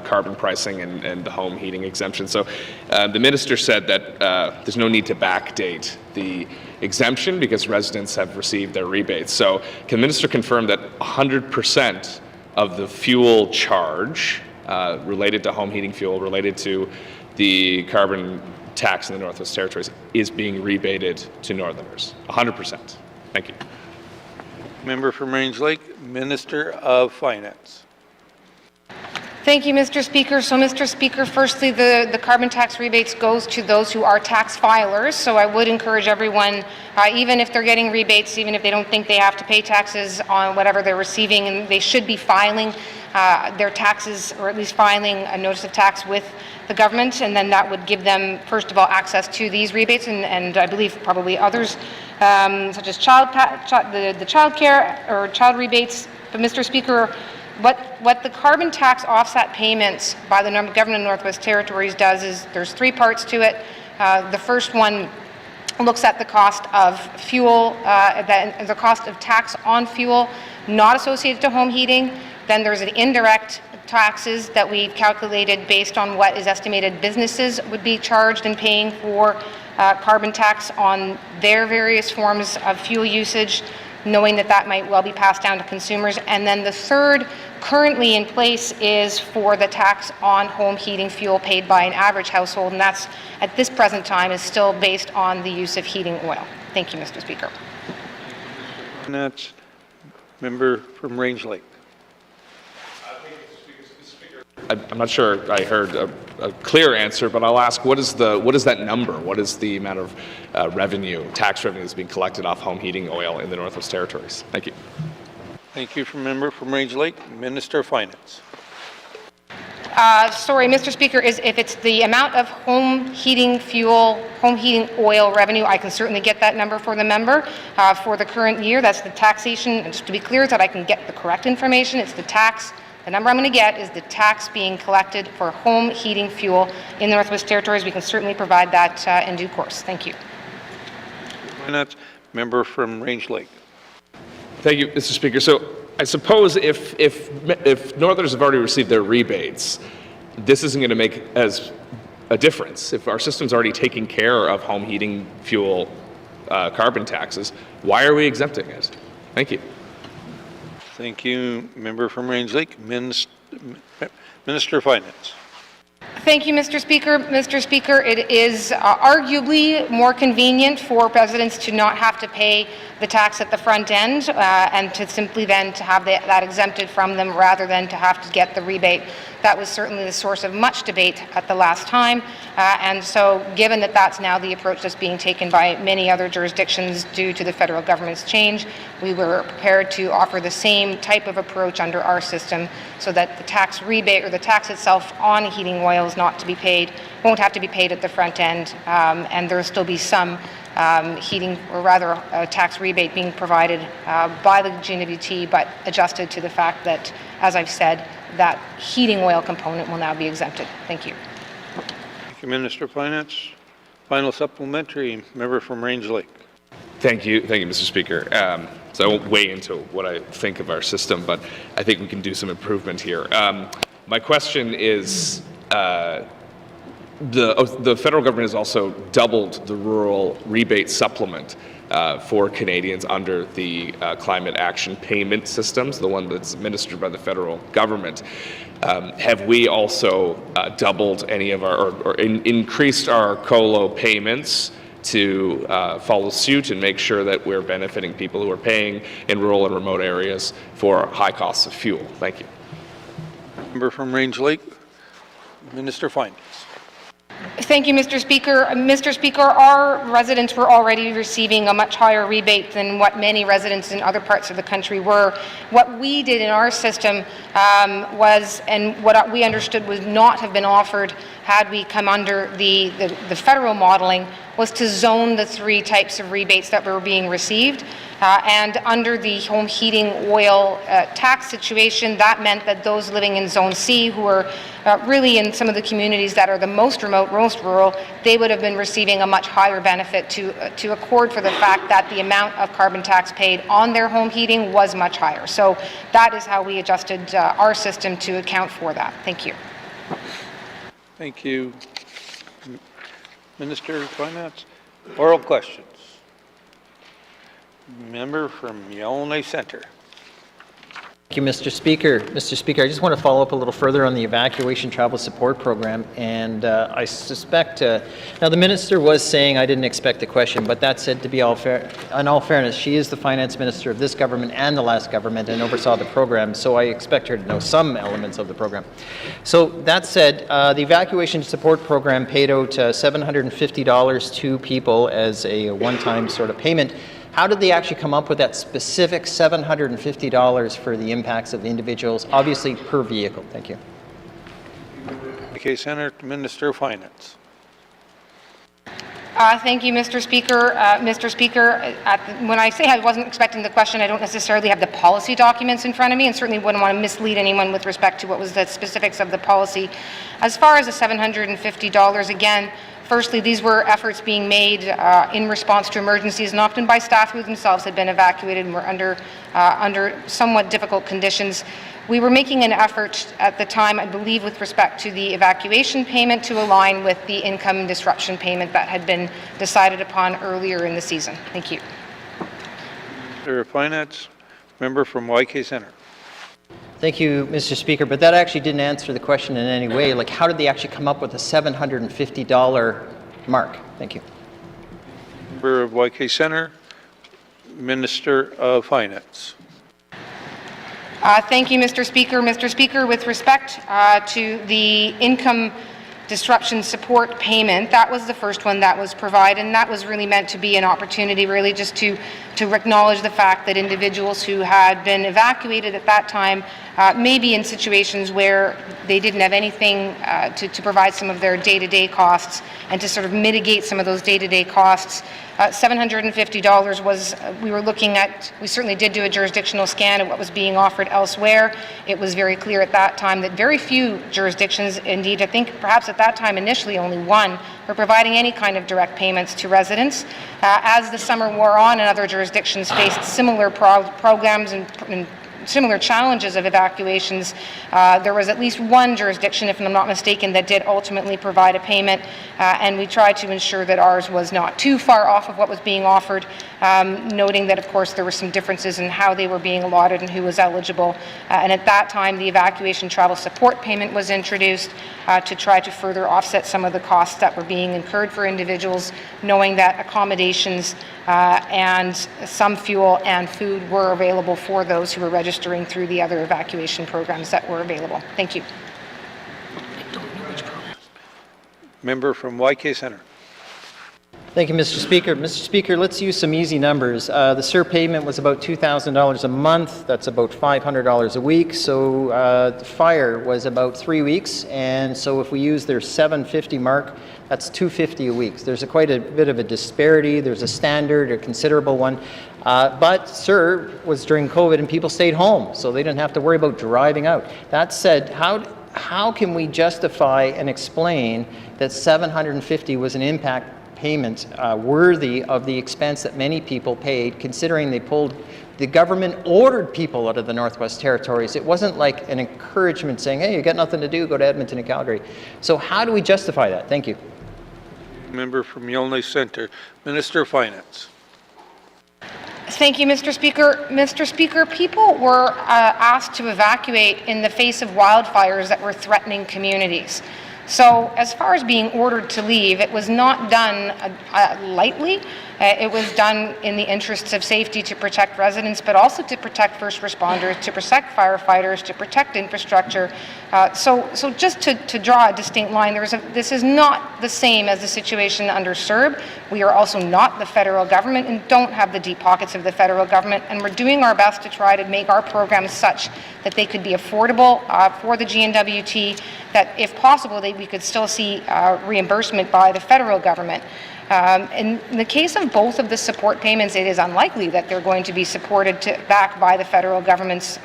carbon pricing and the home heating exemption. So the minister said that there's no need to backdate the exemption because residents have received their rebates. So can the minister confirm that 100% of the fuel charge related to home heating fuel, related to the carbon tax in the Northwest Territories, is being rebated to Northerners? 100%. Thank you. Member from Range Lake, Minister of Finance. Thank you, Mr. Speaker. So, Mr. Speaker, firstly, the carbon tax rebates goes to those who are tax filers. So I would encourage everyone, even if they're getting rebates, even if they don't think they have to pay taxes on whatever they're receiving, and they should be filing their taxes, or at least filing a notice of tax with the government, and then that would give them, first of all, access to these rebates, and I believe probably others, such as the child care or child rebates. But, Mr. Speaker, what the carbon tax offset payments by the government of Northwest Territories does is there's three parts to it. The first one looks at the cost of fuel, the cost of tax on fuel not associated to home heating. Then there's an indirect taxes that we've calculated based on what is estimated businesses would be charged and paying for carbon tax on their various forms of fuel usage, knowing that that might well be passed down to consumers. And then the third currently in place is for the tax on home heating fuel paid by an average household, and that's at this present time is still based on the use of heating oil. Thank you, Mr. Speaker. And that's member from Range Lake. I'm not sure I heard a clear answer, but I'll ask, what is that number? What is the amount of revenue, tax revenue that's being collected off home heating oil in the Northwest Territories? Thank you. Thank you from member from Range Lake, Minister of Finance. Sorry, Mr. Speaker, if it's the amount of home heating fuel, home heating oil revenue, I can certainly get that number for the member for the current year. That's the taxation. And just to be clear, so that I can get the correct information, it's the tax. The number I'm going to get is the tax being collected for home heating fuel in the Northwest Territories. We can certainly provide that in due course. Thank you. Finance, member from Range Lake. Thank you, Mr. Speaker. So I suppose if Northerners have already received their rebates, this isn't going to make as a difference. If our system's already taking care of home heating fuel carbon taxes, why are we exempting it? Thank you. Thank you, member from Range Lake, Minister of Finance. Thank you, Mr. Speaker. Mr. Speaker, it is arguably more convenient for residents to not have to pay the tax at the front end and to simply then to have that exempted from them rather than to have to get the rebate. That was certainly the source of much debate at the last time. And so given that that's now the approach that's being taken by many other jurisdictions due to the federal government's change, we were prepared to offer the same type of approach under our system so that the tax rebate or the tax itself on heating oil is not to be paid, won't have to be paid at the front end, and there will still be some heating, or rather a tax rebate being provided by the N.W.T, but adjusted to the fact that, as I've said, that heating oil component will now be exempted. Thank you. Thank you, Minister of Finance. Final supplementary, member from Range Lake. Thank you, Mr. Speaker. So I won't weigh into what I think of our system, but I think we can do some improvement here. My question is, the federal government has also doubled the rural rebate supplement for Canadians under the climate action payment systems, the one that's administered by the federal government. Have we also doubled any of our, or increased our COLO payments to follow suit and make sure that we're benefiting people who are paying in rural and remote areas for high costs of fuel? Thank you. Member from Range Lake, Minister of Finance. Thank you, Mr. Speaker. Mr. Speaker, our residents were already receiving a much higher rebate than what many residents in other parts of the country were. What we did in our system was, and what we understood would not have been offered had we come under the federal modeling, was to zone the 3 types of rebates that were being received. And under the home heating oil tax situation, that meant that those living in Zone C, who are really in some of the communities that are the most remote, most rural, they would have been receiving a much higher benefit to accord for the fact that the amount of carbon tax paid on their home heating was much higher. So that is how we adjusted our system to account for that. Thank you. Thank you. Minister of Finance. Oral questions. Member from Yellowknife Centre. Thank you, Mr. Speaker. Mr. Speaker, I just want to follow up a little further on the evacuation travel support program, and I suspect, now the minister was saying I didn't expect the question, but that said, to be all fair, in all fairness, she is the finance minister of this government and the last government and oversaw the program, so I expect her to know some elements of the program. So that said, the evacuation support program paid out $750 to people as a one-time sort of payment. How did they actually come up with that specific $750 for the impacts of individuals, obviously per vehicle? Thank you. Okay, Senator, Minister of Finance. Thank you, Mr. Speaker. Mr. Speaker, when I say I wasn't expecting the question, I don't necessarily have the policy documents in front of me, and certainly wouldn't want to mislead anyone with respect to what was the specifics of the policy. As far as the $750, again, firstly, these were efforts being made in response to emergencies, and often by staff who themselves had been evacuated and were under somewhat difficult conditions. We were making an effort at the time, I believe, with respect to the evacuation payment to align with the income disruption payment that had been decided upon earlier in the season. Thank you. Minister of Finance. Member from YK Centre. Thank you, Mr. Speaker, but that actually didn't answer the question in any way. Like, how did they actually come up with a $750 mark? Thank you. Member of YK Centre. Minister of Finance. Thank you, Mr. Speaker. Mr. Speaker, with respect to the income disruption support payment, that was the first one that was provided, and that was really meant to be an opportunity really just to acknowledge the fact that individuals who had been evacuated at that time may be in situations where they didn't have anything to provide some of their day-to-day costs, and to sort of mitigate some of those day-to-day costs. $750 was, we were looking at, we certainly did do a jurisdictional scan of what was being offered elsewhere. It was very clear at that time that very few jurisdictions, indeed I think perhaps at that time initially only one, were providing any kind of direct payments to residents. As the summer wore on and other jurisdictions faced similar programs and similar challenges of evacuations, there was at least one jurisdiction, if I'm not mistaken, that did ultimately provide a payment, and we tried to ensure that ours was not too far off of what was being offered, noting that of course there were some differences in how they were being allotted and who was eligible, and at that time the evacuation travel support payment was introduced to try to further offset some of the costs that were being incurred for individuals, knowing that accommodations and some fuel and food were available for those who were registering through the other evacuation programs that were available. Thank you. Member from YK Centre. Thank you, Mr. Speaker. Mr. Speaker, let's use some easy numbers. The SIR payment was about $2,000 a month. That's about $500 a week. So the fire was about 3 weeks. And so if we use their $750 mark, that's $250 a week. There's quite a bit of a disparity. There's a standard, a considerable one. But SIR was during COVID and people stayed home, so they didn't have to worry about driving out. That said, how can we justify and explain that $750 was an impact payment worthy of the expense that many people paid, considering the government ordered people out of the Northwest Territories. It wasn't like an encouragement saying, hey, you got nothing to do, go to Edmonton and Calgary. So how do we justify that? Thank you. Member from Yellowknife Centre. Minister of Finance. Thank you, Mr. Speaker. Mr. Speaker, people were asked to evacuate in the face of wildfires that were threatening communities. So as far as being ordered to leave, it was not done lightly. It was done in the interests of safety to protect residents, but also to protect first responders, to protect firefighters, to protect infrastructure. So just to draw a distinct line, this is not the same as the situation under CERB. We are also not the federal government and don't have the deep pockets of the federal government, and we're doing our best to try to make our programs such that they could be affordable for the N.W.T, that if possible we could still see reimbursement by the federal government. In the case of both of the support payments, it is unlikely that they're going to be supported back by the federal government's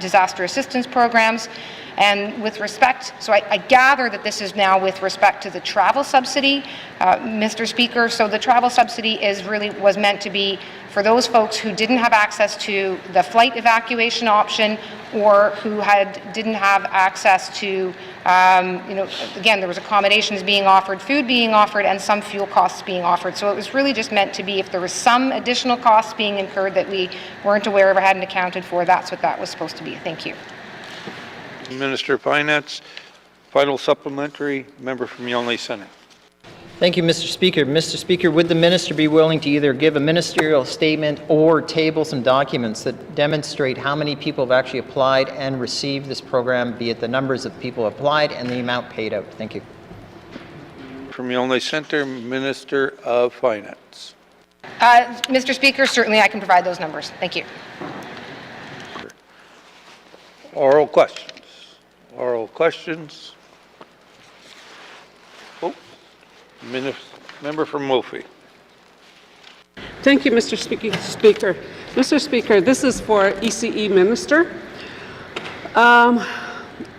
disaster assistance programs. And with respect, so I gather that this is now with respect to the travel subsidy, Mr. Speaker. So the travel subsidy was meant to be for those folks who didn't have access to the flight evacuation option, or who didn't have access to, again, there was accommodations being offered, food being offered, and some fuel costs being offered. So it was really just meant to be if there was some additional costs being incurred that we weren't aware of or hadn't accounted for, that's what that was supposed to be. Thank you. Minister of Finance, final supplementary, member from Yellowknife Centre. Thank you, Mr. Speaker. Mr. Speaker, would the minister be willing to either give a ministerial statement or table some documents that demonstrate how many people have actually applied and received this program, be it the numbers of people applied and the amount paid out? Thank you. From Yellowknife Centre, Minister of Finance. Mr. Speaker, certainly I can provide those numbers. Thank you. Oral questions. Oral questions. Oh, member from Wolfie. Thank you, Mr. Speaker. Mr. Speaker, this is for ECE Minister.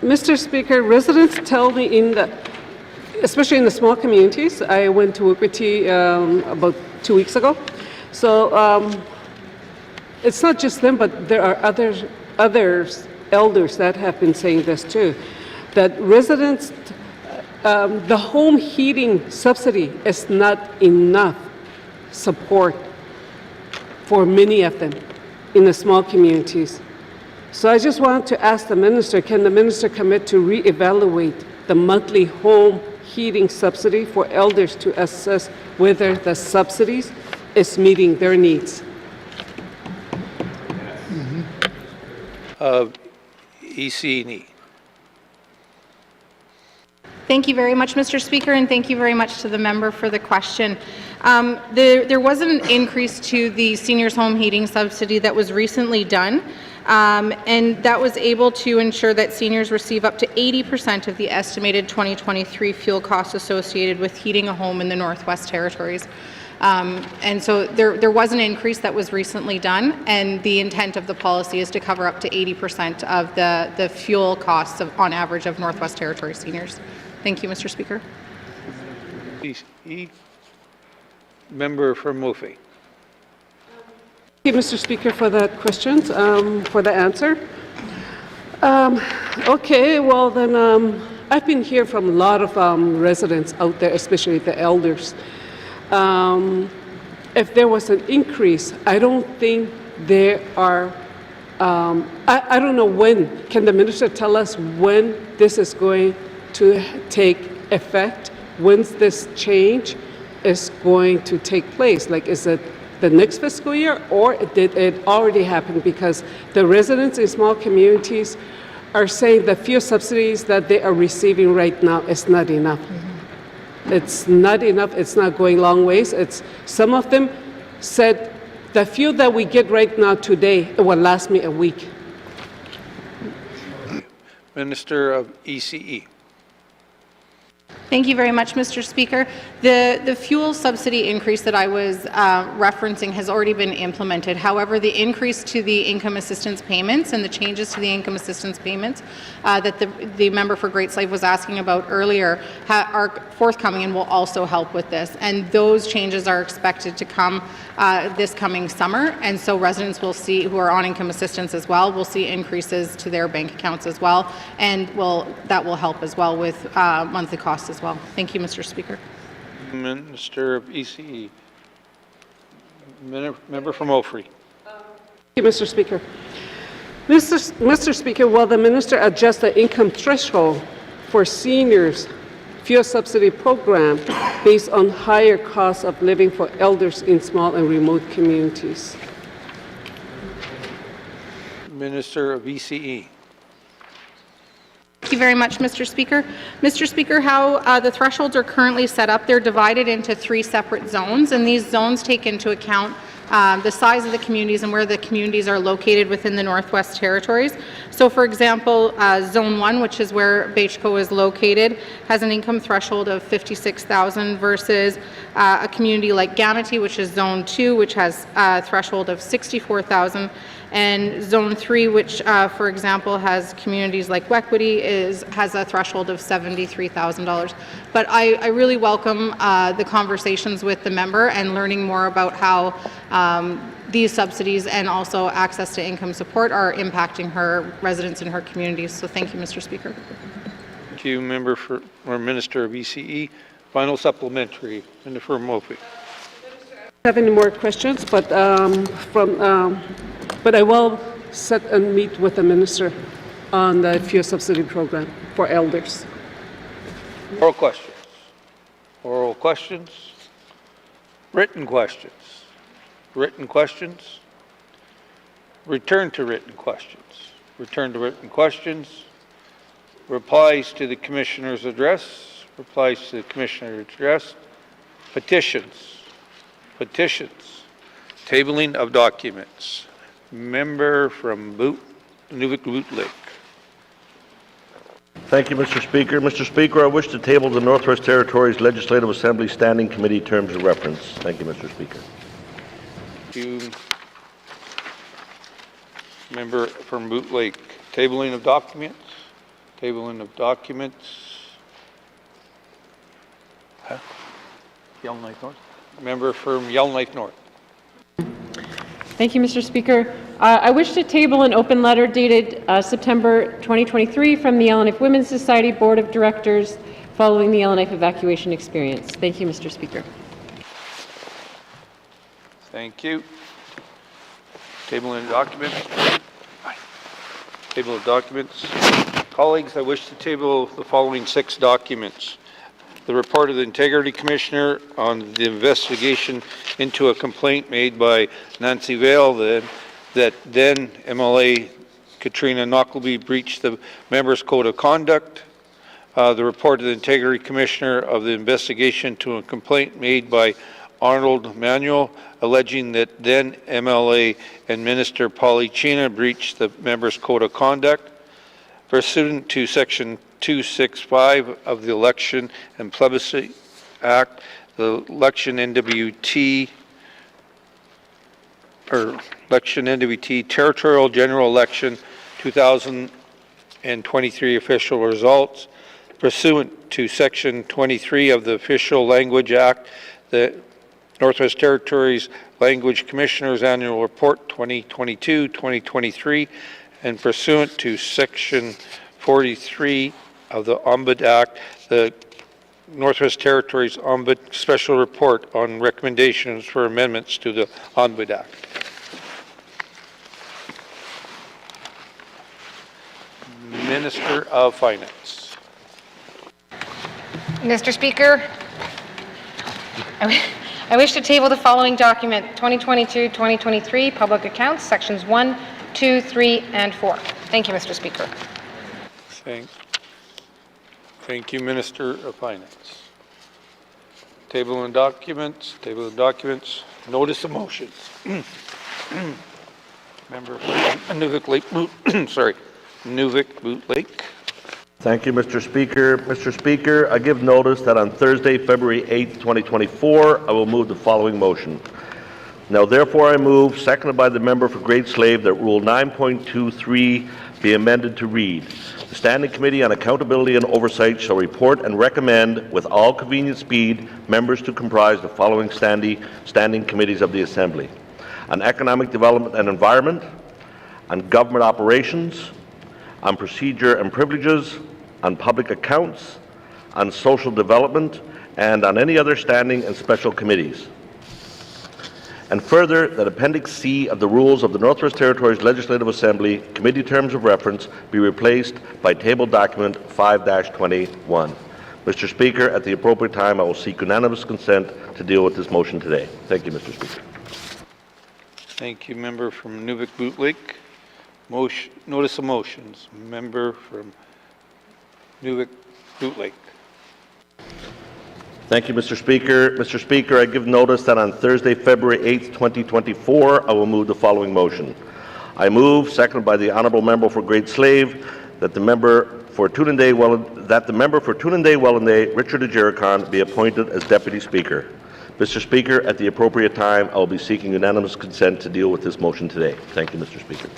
Mr. Speaker, residents tell me especially in the small communities, I went to YELLOWKNIFE about 2 weeks ago. So it's not just them, but there are elders that have been saying this too, that residents, the home heating subsidy is not enough support for many of them in the small communities. So I just want to ask the minister, can the minister commit to reevaluate the monthly home heating subsidy for elders to assess whether the subsidies is meeting their needs? ECE. Thank you very much, Mr. Speaker, and thank you very much to the member for the question. There was an increase to the seniors' home heating subsidy that was recently done, and that was able to ensure that seniors receive up to 80% of the estimated 2023 fuel costs associated with heating a home in the Northwest Territories. And so there was an increase that was recently done, and the intent of the policy is to cover up to 80% of the fuel costs on average of Northwest Territories seniors. Thank you, Mr. Speaker. Member from Wolfie. Thank you, Mr. Speaker, for that question, for the answer. Okay, well then, I've been hearing from a lot of residents out there, especially the elders. If there was an increase, I don't think there are, I don't know when. Can the minister tell us when this is going to take effect? When's this change is going to take place? Like, is it the next fiscal year, or did it already happen? Because the residents in small communities are saying the fuel subsidies that they are receiving right now is not enough. It's not enough. It's not going long ways. Some of them said the fuel that we get right now today, it will last me a week. Minister of ECE. Thank you very much, Mr. Speaker. The fuel subsidy increase that I was referencing has already been implemented. However, the increase to the income assistance payments and the changes to the income assistance payments that the member for Great Slave was asking about earlier are forthcoming and will also help with this. And those changes are expected to come this coming summer. And so residents will see, who are on income assistance as well, will see increases to their bank accounts as well. And that will help as well with monthly costs as well. Thank you, Mr. Speaker. Minister of ECE. Member from Ofri. Thank you, Mr. Speaker. Mr. Speaker, will the minister adjust the income threshold for seniors fuel subsidy program based on higher costs of living for elders in small and remote communities? Minister of ECE. Thank you very much, Mr. Speaker. Mr. Speaker, how the thresholds are currently set up, they're divided into 3 separate zones, and these zones take into account the size of the communities and where the communities are located within the Northwest Territories. So for example, Zone 1, which is where Beachco is located, has an income threshold of $56,000 versus a community like N.W.T, which is Zone 2, which has a threshold of $64,000. And Zone 3, which, for example, has communities like Equity, has a threshold of $73,000. But I really welcome the conversations with the member and learning more about how these subsidies and also access to income support are impacting her residents in her communities. So thank you, Mr. Speaker. Thank you, Member for or Minister of ECE. Final supplementary, Minister Murphy. I don't have any more questions, but but I will sit and meet with the minister on the fuel subsidy program for elders. Oral questions. Oral questions. Written questions. Written questions. Return to written questions. Return to written questions. Replies to the Commissioner's address. Replies to the Commissioner's address. Petitions. Petitions. Tabling of documents. Member from Nunavut Lake. Thank you, Mr. Speaker. Mr. Speaker, I wish to table the Northwest Territories Legislative Assembly Standing Committee terms of reference. Thank you, Mr. Speaker. Thank you. Member from Boot Lake. Tabling of documents. Tabling of documents. Yellowknife North. Member from Yellowknife North. Thank you, Mr. Speaker. I wish to table an open letter dated September 2023 from the Yellowknife Women's Society Board of Directors following the Yellowknife evacuation experience. Thank you, Mr. Speaker. Thank you. Tabling of documents. Table of documents. Colleagues, I wish to table the following 6 documents. The report of the Integrity Commissioner on the investigation into a complaint made by Nancy Vale that then MLA Katrina Knockleby breached the Members' Code of Conduct. The report of the Integrity Commissioner of the investigation to a complaint made by Arnold Manuel alleging that then MLA and Minister Policina breached the Members' Code of Conduct. Pursuant to Section 265 of the Election and Plebiscite Act, the election N.W.T. Territorial General Election 2023 official results. Pursuant to Section 23 of the Official Language Act, the Northwest Territories Language Commissioner's Annual Report 2022-2023, and pursuant to Section 43 of the Ombudsman Act, the Northwest Territories Ombudsman Special Report on recommendations for amendments to the Ombudsman Act. Minister of Finance. Mr. Speaker, I wish to table the following document, 2022-2023 Public Accounts, Sections 1, 2, 3, and 4. Thank you, Mr. Speaker. Thank you, Minister of Finance. Table and documents, notice of motions. Member from Nunavut Lake, Nunavut Boot Lake. Thank you, Mr. Speaker. Mr. Speaker, I give notice that on Thursday, February 8th, 2024, I will move the following motion. Now, therefore, I move, seconded by the member for Great Slave, that Rule 9.23 be amended to read: the Standing Committee on Accountability and Oversight shall report and recommend, with all convenient speed, members to comprise the following standing committees of the Assembly: on Economic Development and Environment, on Government Operations, on Procedure and Privileges, on Public Accounts, on Social Development, and on any other standing and special committees. And further, that Appendix C of the Rules of the Northwest Territories Legislative Assembly Committee Terms of Reference be replaced by Table Document 5-21. Mr. Speaker, at the appropriate time, I will seek unanimous consent to deal with this motion today. Thank you, Mr. Speaker. Thank you, member from Nunavut Boot Lake. Notice of motions. Member from Nunavut Boot Lake. Thank you, Mr. Speaker. Mr. Speaker, I give notice that on Thursday, February 8th, 2024, I will move the following motion. I move, seconded by the Honourable Member for Great Slave, that the member for Tunanday Wellanday, Richard Ajiricon, be appointed as Deputy Speaker. Mr. Speaker, at the appropriate time, I will be seeking unanimous consent to deal with this motion today. Thank you, Mr. Speaker.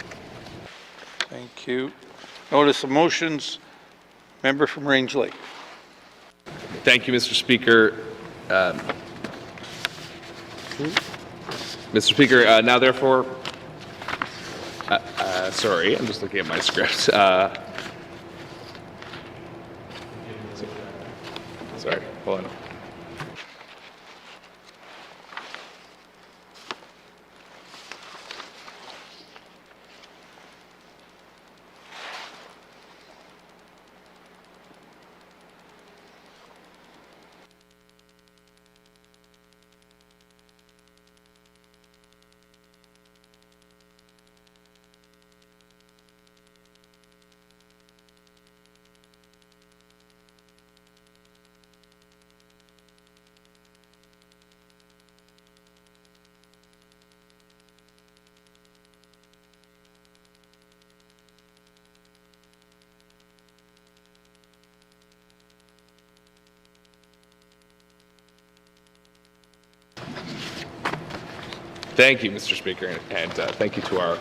Thank you. Notice of motions. Member from Range Lake. Thank you, Mr. Speaker. Mr. Speaker, now therefore, sorry, I'm just looking at my script. Sorry, hold on. Thank you, Mr. Speaker, and thank you to our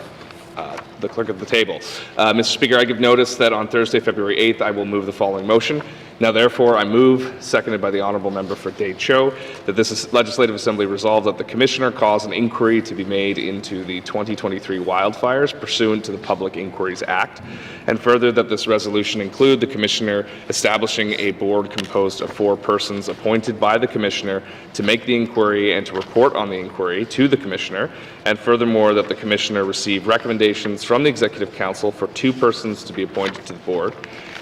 the clerk of the table. Mr. Speaker, I give notice that on Thursday, February 8th, I will move the following motion. Now, therefore, I move, seconded by the Honourable Member for Day Cho, that this Legislative Assembly resolve that the Commissioner cause an inquiry to be made into the 2023 wildfires pursuant to the Public Inquiries Act, and further that this resolution include the Commissioner establishing a board composed of 4 persons appointed by the Commissioner to make the inquiry and to report on the inquiry to the Commissioner, and furthermore that the Commissioner receive recommendations from the Executive Council for 2 persons to be appointed to the board,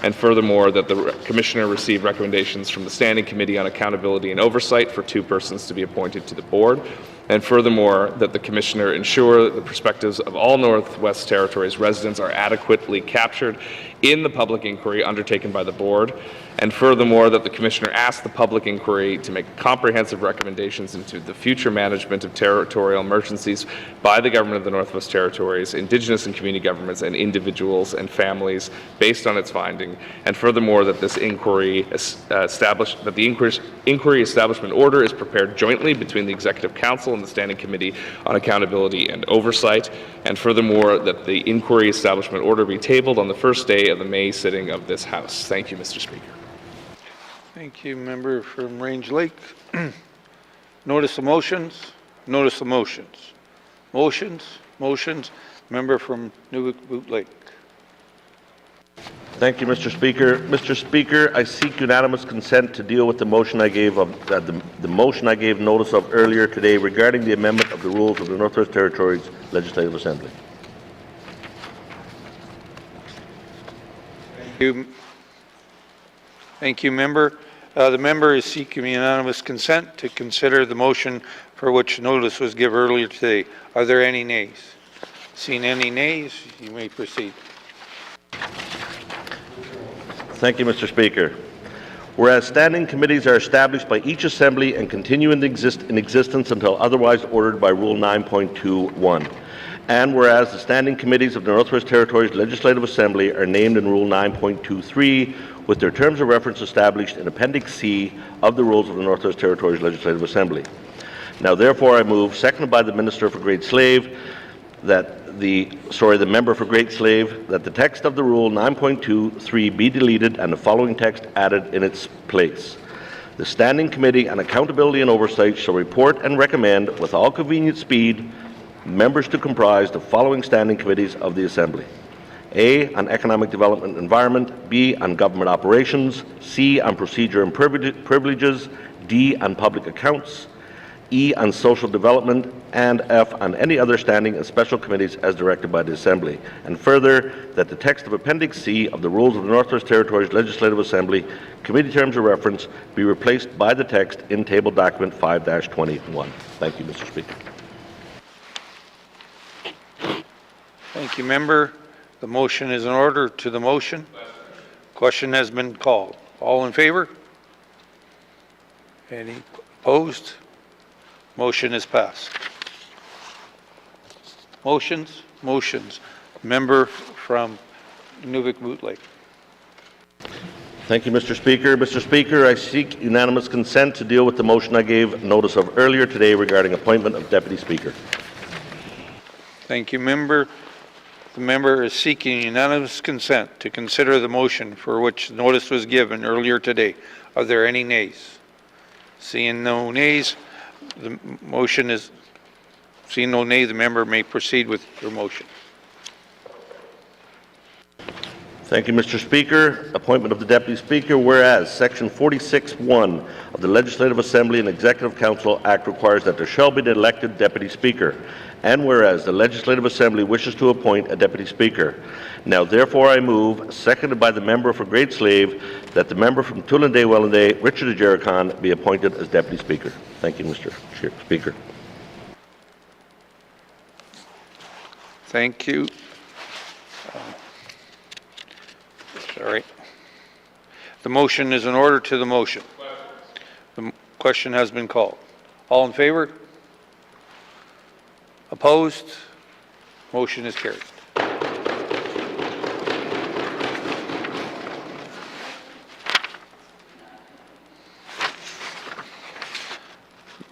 and furthermore that the Commissioner receive recommendations from the Standing Committee on Accountability and Oversight for 2 persons to be appointed to the board, and furthermore that the Commissioner ensure that the perspectives of all Northwest Territories residents are adequately captured in the public inquiry undertaken by the board, and furthermore that the Commissioner ask the public inquiry to make comprehensive recommendations into the future management of territorial emergencies by the Government of the Northwest Territories, Indigenous and community governments, and individuals and families based on its finding, and furthermore that this inquiry inquiry establishment order is prepared jointly between the Executive Council and the Standing Committee on Accountability and Oversight, and furthermore that the inquiry establishment order be tabled on the first day of the May sitting of this House. Thank you, Mr. Speaker. Thank you, Member from Range Lake. Notice of motions. Notice of motions. Motions. Member from N.W.T Lake. Thank you, Mr. Speaker. Mr. Speaker, I seek unanimous consent to deal with the motion I gave the motion I gave notice of earlier today regarding the amendment of the rules of the Northwest Territories Legislative Assembly. Thank you, Member. The member is seeking unanimous consent to consider the motion for which notice was given earlier today. Are there any nays? Seeing any nays, you may proceed. Thank you, Mr. Speaker. Whereas standing committees are established by each assembly and continue in existence until otherwise ordered by Rule 9.21. And whereas the standing committees of the Northwest Territories Legislative Assembly are named in Rule 9.23 with their terms of reference established in Appendix C of the Rules of the Northwest Territories Legislative Assembly. Now, therefore, I move, seconded by the Minister for Great Slave, that the member for Great Slave, that the text of the Rule 9.23 be deleted and the following text added in its place. The Standing Committee on Accountability and Oversight shall report and recommend, with all convenient speed, members to comprise the following standing committees of the Assembly. A, on Economic Development and Environment, B, on Government Operations, C, on Procedure and Privileges, D, on Public Accounts, E, on Social Development, and F, on any other standing and special committees as directed by the Assembly. And further, that the text of Appendix C of the Rules of the Northwest Territories Legislative Assembly, Committee Terms of Reference, be replaced by the text in Table Document 5-21. Thank you, Mr. Speaker. Thank you, Member. The motion is in order. To the motion. Question has been called. All in favor? Any opposed? Motion is passed. Motions? Member from Nunavut-Moot Lake. Thank you, Mr. Speaker. Mr. Speaker, I seek unanimous consent to deal with the motion I gave notice of earlier today regarding appointment of Deputy Speaker. Thank you, member. The member is seeking unanimous consent to consider the motion for which notice was given earlier today. Are there any nays? Seeing no nays, the motion is, seeing no nays, the member may proceed with your motion. Thank you, Mr. Speaker. Appointment of the Deputy Speaker. Whereas Section 46(1) of the Legislative Assembly and Executive Council Act requires that there shall be an elected Deputy Speaker. And whereas the Legislative Assembly wishes to appoint a Deputy Speaker. Now therefore I move, seconded by the member for Great Slave, that the member from Tulenday-Wellanday, Richard Ajericon, be appointed as Deputy Speaker. Thank you, Mr. Speaker. Thank you. Sorry. The motion is in order to the motion. The question has been called. All in favor? Opposed? Motion is carried.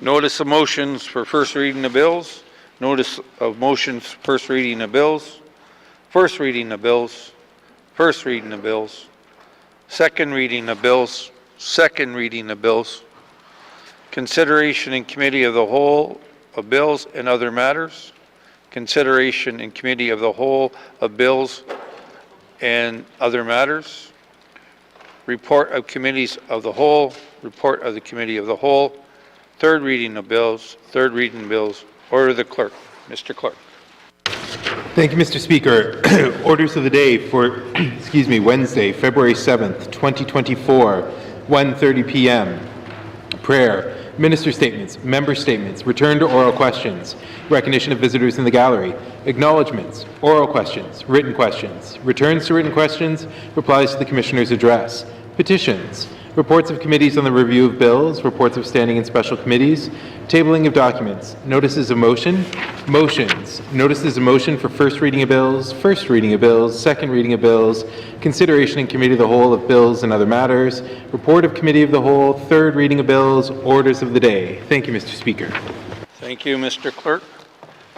Notice of motions for first reading of bills. Notice of motions first reading of bills. First reading of bills. First reading of bills. Second reading of bills. Second reading of bills. Consideration in committee of the whole of bills and other matters. Consideration in committee of the whole of bills and other matters. Report of committees of the whole. Report of the committee of the whole. Third reading of bills. Third reading of bills. Order of the clerk. Mr. Clerk. Thank you, Mr. Speaker. Orders of the day for, Wednesday, February 7th, 2024, 1:30 p.m. Prayer. Minister statements, member statements, return to oral questions, recognition of visitors in the gallery, acknowledgements, oral questions, written questions, returns to written questions, replies to the Commissioner's address, petitions, reports of committees on the review of bills, reports of standing and special committees, tabling of documents, notices of motion, motions, notices of motion for first reading of bills, first reading of bills, second reading of bills, consideration in committee of the whole of bills and other matters, report of committee of the whole, third reading of bills, orders of the day. Thank you, Mr. Speaker. Thank you, Mr. Clerk.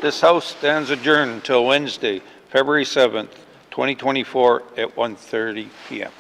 This House stands adjourned until Wednesday, February 7th, 2024 at 1:30 p.m.